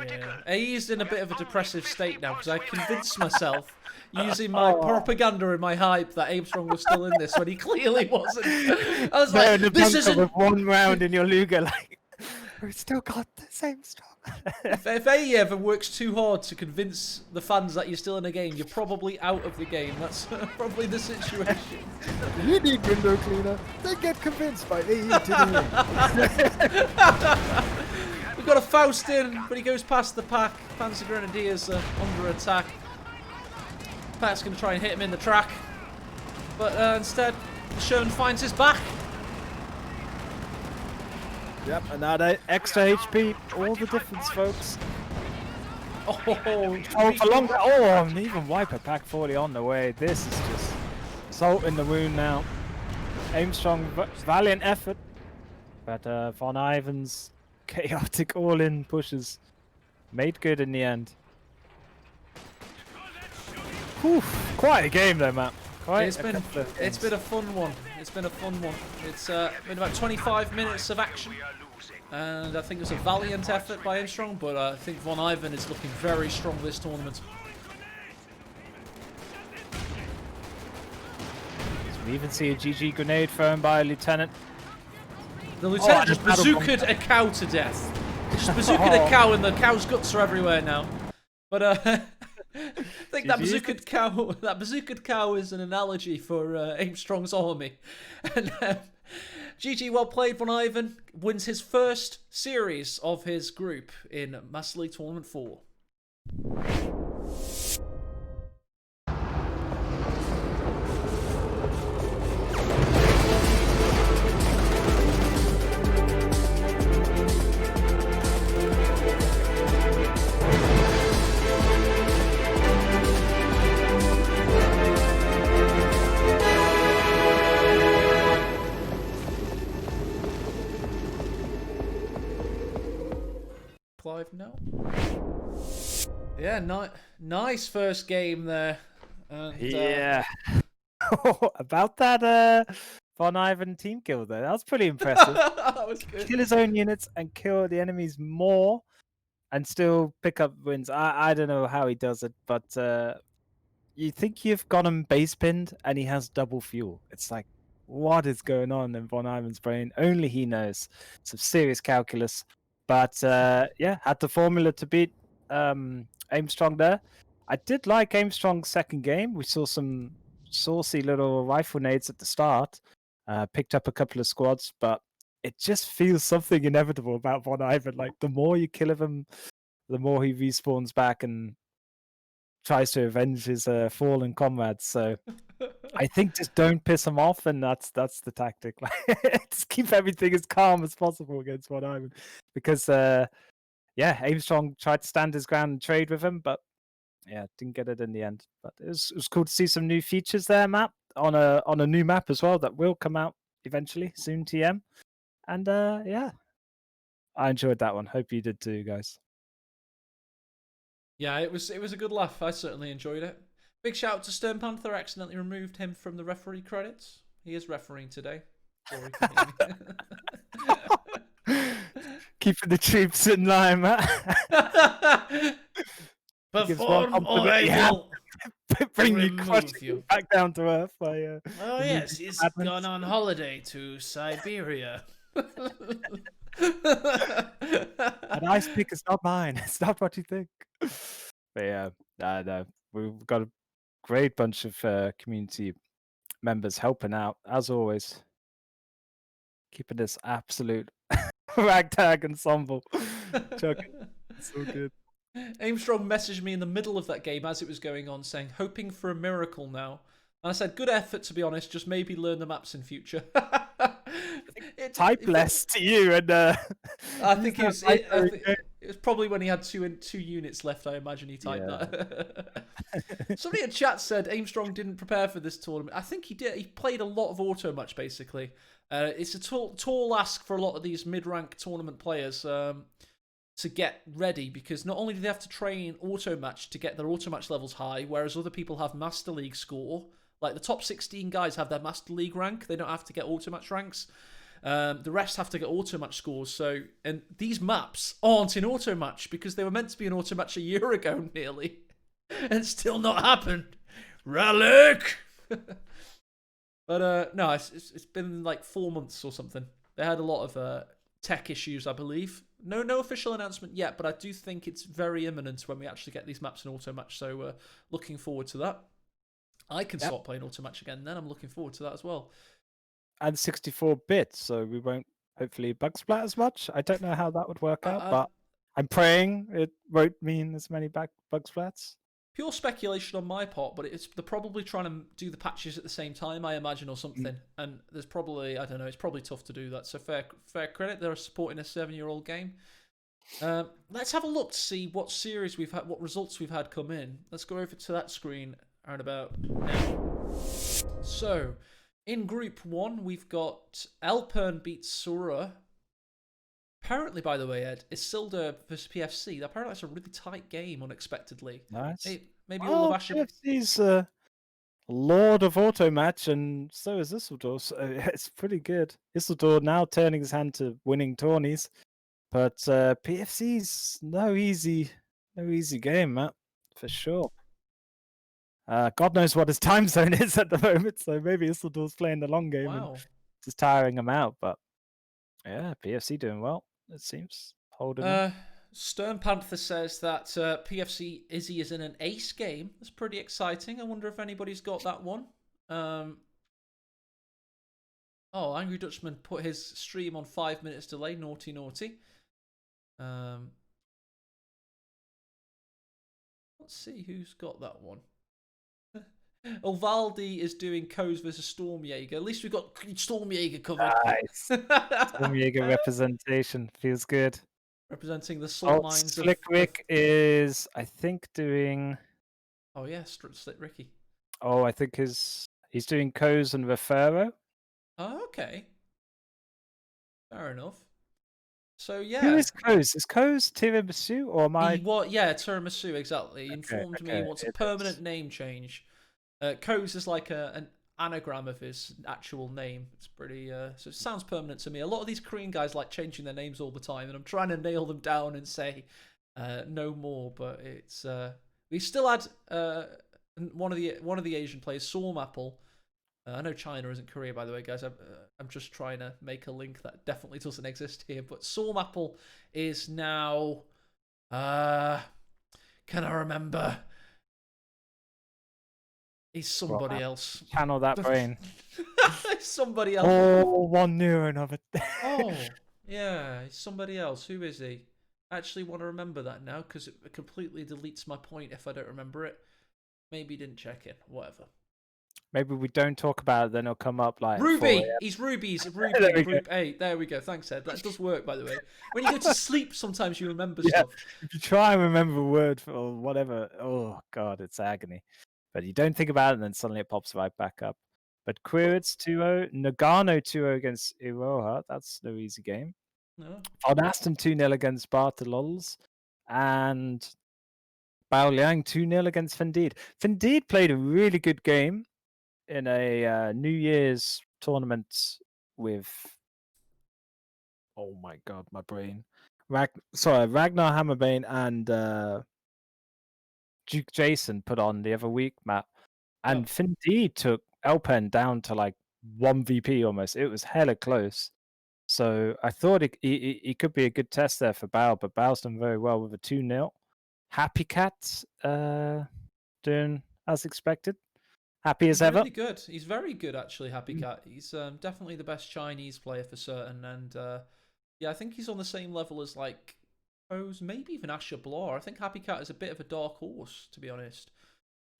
Yeah. AE's in a bit of a depressive state now because I convinced myself using my propaganda and my hype that Aimstrong was still in this when he clearly wasn't. I was like, this isn't... with 1 round in your Luger, like, we've still got the same stock. If AE ever works too hard to convince the fans that you're still in a game, you're probably out of the game. That's probably the situation. You need window cleaner. They get convinced by AE today. We've got a Faust in, but he goes past the pack. Panzer Grenadiers are under attack. Pat's going to try and hit him in the track. But instead, Sherman finds his back. Yep, and now they extra HP, all the difference, folks. Oh, for longer. Oh, and even Wiper Pack 40 on the way. This is just salt in the wound now. Aimstrong, valiant effort, but VonIvan's chaotic all-in pushes made good in the end. Whew, quite a game though, Matt. It's been a fun one. It's been a fun one. It's been about 25 minutes of action, and I think it's a valiant effort by Aimstrong, but I think VonIvan is looking very strong this tournament. We even see a GG grenade thrown by a lieutenant. The lieutenant just bazookaed a cow to death. He just bazookaed a cow, and the cow's guts are everywhere now. But I think that GG. bazookaed cow is an analogy for Aimstrong's army. And GG, well played. VonIvan wins his first series of his group in Master League Tournament 4. Clive, no. Yeah, nice first game there. And, Yeah. About that VonIvan team kill though, that was pretty impressive. that was good. Kill his own units and kill the enemies more and still pick up wins. I don't know how he does it, but you think you've got him base pinned and he has double fuel. It's like, what is going on in VonIvan's brain? Only he knows. Some serious calculus. But yeah, had the formula to beat Aimstrong there. I did like Aimstrong's second game. We saw some saucy little rifle nades at the start. Picked up a couple of squads, but it just feels something inevitable about VonIvan. Like, the more you kill of him, the more he respawns back and tries to avenge his fallen comrades. So I think just don't piss him off, and that's the tactic. Like, just keep everything as calm as possible against VonIvan, because yeah, Aimstrong tried to stand his ground and trade with him, but yeah, didn't get it in the end. But it was cool to see some new features there, Matt, on a new map as well that will come out eventually soon, TM. And yeah, I enjoyed that one. Hope you did too, guys. Yeah, it was a good laugh. I certainly enjoyed it. Big shout out to Stern Panther. Accidentally removed him from the referee credits. He is refereeing today. Keeping the troops in line, Matt. Perform or I will bring you, remove crush you back down to earth. By, oh yes, he's gone on holiday to Siberia. An ice pick is not mine. It's not what you think. But yeah, no, we've got a great bunch of community members helping out as always, keeping this absolute ragtag ensemble chugging. It's so good. Aimstrong messaged me in the middle of that game as it was going on, saying, "Hoping for a miracle now." And I said, "Good effort, to be honest. Just maybe learn the maps in future." Type less to you, and I think it was probably when he had two units left. I imagine he typed that. Somebody in chat said Aimstrong didn't prepare for this tournament. I think he did. He played a lot of auto match basically. It's a tall ask for a lot of these mid-rank tournament players to get ready, because not only do they have to train auto match to get their auto match levels high, whereas other people have Master League score. Like the top 16 guys have their Master League rank. They don't have to get auto match ranks. The rest have to get auto match scores. So, and these maps aren't in auto match because they were meant to be in auto match a year ago nearly, and still not happened. Relic. But no, it's been like 4 months or something. They had a lot of tech issues, I believe. No official announcement yet, but I do think it's very imminent when we actually get these maps in auto match. So looking forward to that. I can start playing auto match again. Then I'm looking forward to that as well. And 64-bit, so we won't hopefully bug splat as much. I don't know how that would work out, but I'm praying it won't mean as many bug splats. Pure speculation on my part, but they're probably trying to do the patches at the same time, I imagine, or something. And there's probably, I don't know, it's probably tough to do that. So fair credit, they're supporting a 7-year-old game. Let's have a look to see what series we've had, what results we've had come in. Let's go over to that screen around about now. So, in Group 1, we've got Alpern beats Sura. Apparently, by the way, Ed, Isildur versus PFC. Apparently, that's a really tight game, unexpectedly. Nice. Maybe all of Asher... PFC's Lord of Auto Match, and so is Isildur. So it's pretty good. Isildur now turning his hand to winning tourneys, but PFC's no easy game, Matt, for sure. God knows what his time zone is at the moment, so maybe Isildur's playing the long game and just tiring him out. But yeah, PFC doing well, it seems. Holding Stern Panther says that PFC Izzy is in an ace game. That's pretty exciting. I wonder if anybody's got that one. Oh, Angry Dutchman put his stream on 5 minutes delay. Naughty, naughty. Let's see who's got that one. Ovaldi is doing Coes versus Stormjaeger. At least we've got Stormjaeger covered. Nice. Stormjaeger representation feels good. Representing the salt Oh, mines Slick Rick is, I think, doing. Oh yeah, Slick Ricky. Oh, I think he's doing Coes and Refero. Oh, okay. Fair enough. So yeah. Who is Coes? Is Coes Tiramisu or am I? Yeah, Tiramisu, exactly. He informed me he wants a permanent name change. Coes is like an anagram of his actual name. It's pretty so it sounds permanent to me. A lot of these Korean guys like changing their names all the time, and I'm trying to nail them down and say no more, but it's we still had one of the Asian players, Stormapple. I know China isn't Korea, by the way, guys. I'm just trying to make a link that definitely doesn't exist here. But Stormapple is now can I remember? He's somebody else. Channel that brain. Somebody else. Oh, one neuron of it. Oh, yeah, he's somebody else. Who is he? I actually want to remember that now because it completely deletes my point if I don't remember it. Maybe he didn't check it. Whatever. Maybe we don't talk about it, then it'll come up like Ruby. He's Ruby's Ruby. Hey, there we go. Thanks, Ed. That does work, by the way. When you go to sleep, sometimes you remember stuff. If you try and remember a word or whatever, oh god, it's agony. But you don't think about it, and then suddenly it pops right back up. But Quiritz 2-0, Nagano 2-0 against Iroha. That's no easy game. No. Von Aston 2-0 against Bartolols. And Bao Liang 2-0 against Fendid. Fendid played a really good game in a New Year's tournament with. Oh my god, my brain. Ragnar Hammerbane and Duke Jason put on the other week, Matt. And Fendid took Elpen down to like 1 VP almost. It was hella close. So I thought he could be a good test there for Bao, but Bao's done very well with a 2-0. Happy Cat doing as expected. Happy as ever. Really good. He's very good, actually, Happy Cat. He's definitely the best Chinese player for certain. And yeah, I think he's on the same level as like Pose, maybe even Asher Blar. I think Happy Cat is a bit of a dark horse, to be honest.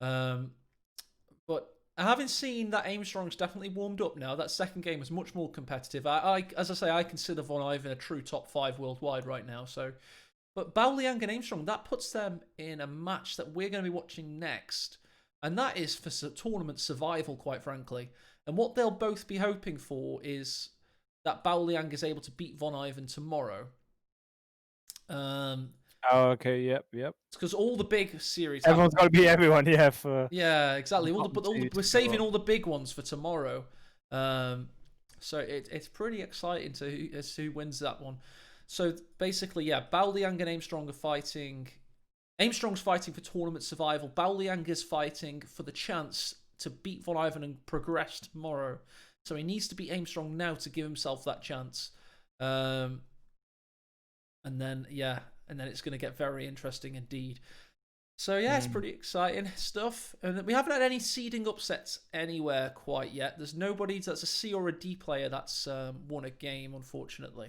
But having seen that Aimstrong's definitely warmed up now, that second game is much more competitive. As I say, I consider VonIvan a true top 5 worldwide right now. So, but Bao Liang and Aimstrong, that puts them in a match that we're going to be watching next. And that is for tournament survival, quite frankly. And what they'll both be hoping for is that Bao Liang is able to beat VonIvan tomorrow. Oh, okay, yep. It's because all the big series. Everyone's got to beat everyone, yeah. Yeah, exactly. We're saving all the big ones for tomorrow. So it's pretty exciting as to who wins that one. So basically, yeah, Bao Liang and Aimstrong are fighting. Aimstrong's fighting for tournament survival. Bao Liang is fighting for the chance to beat VonIvan and progress tomorrow. So he needs to beat Aimstrong now to give himself that chance. And then it's going to get very interesting indeed. So yeah, it's pretty exciting stuff. And we haven't had any seeding upsets anywhere quite yet. There's nobody that's a C or a D player that's won a game, unfortunately.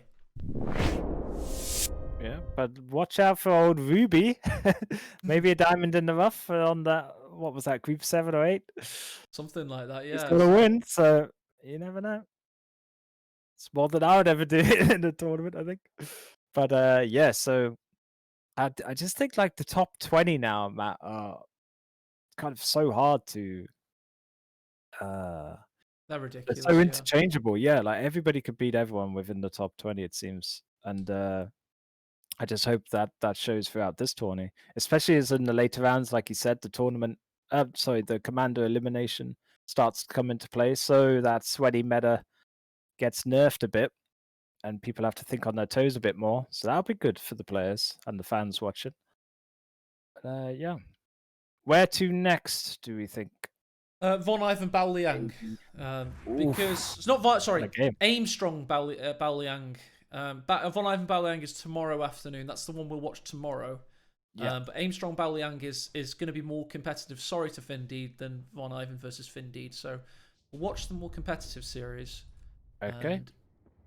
Yeah, but watch out for old Ruby. Maybe a diamond in the rough on that. What was that, group 7 or 8? Something like that, yeah. He's going to win, so you never know. It's more than I would ever do in the tournament, I think. But yeah, so I just think like the top 20 now, Matt, are kind of so hard to. They're ridiculous. They're so interchangeable, yeah. Like everybody could beat everyone within the top 20, it seems. And I just hope that shows throughout this tourney, especially as in the later rounds, like you said, the commander elimination starts to come into play, so that sweaty meta gets nerfed a bit, and people have to think on their toes a bit more. So that'll be good for the players and the fans watching. Yeah. Where to next, do we think? VonIvan Bao Liang. Because it's not Aimstrong Bao Liang. VonIvan Baoyang is tomorrow afternoon. That's the one we'll watch tomorrow. Yeah. But Aimstrong Baoyang is going to be more competitive, sorry to Findeed, than VonIvan versus Findeed. So we'll watch the more competitive series. Okay. And...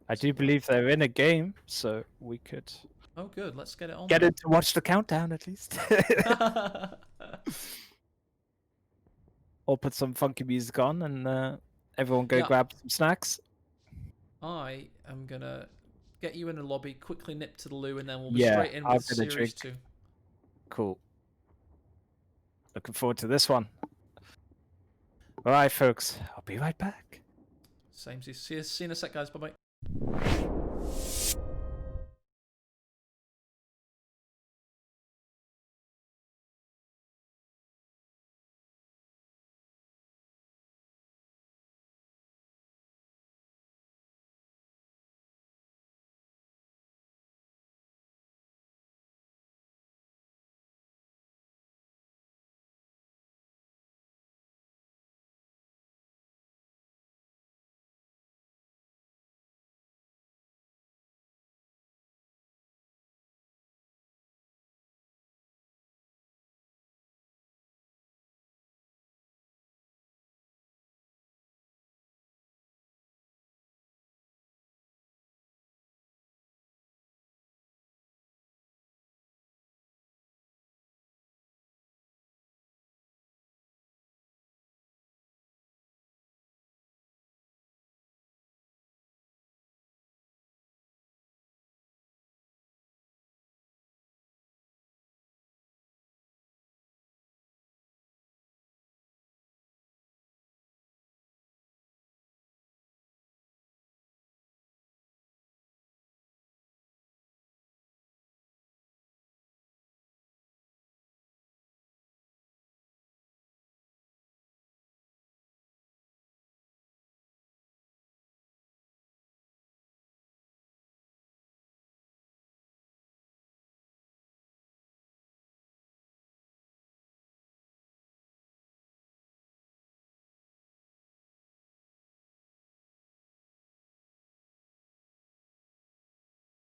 I do believe they're in a game, so we could Oh, good. Let's get it on. get it to watch the countdown at least. Or put some funky music on and everyone go Yeah. grab some snacks. I am going to get you in the lobby, quickly nip to the loo, and then we'll be Yeah, straight in I'll with get a Series drink. 2. Cool. Looking forward to this one. All right, folks. I'll be right back. Same. See you in a sec, guys. Bye-bye.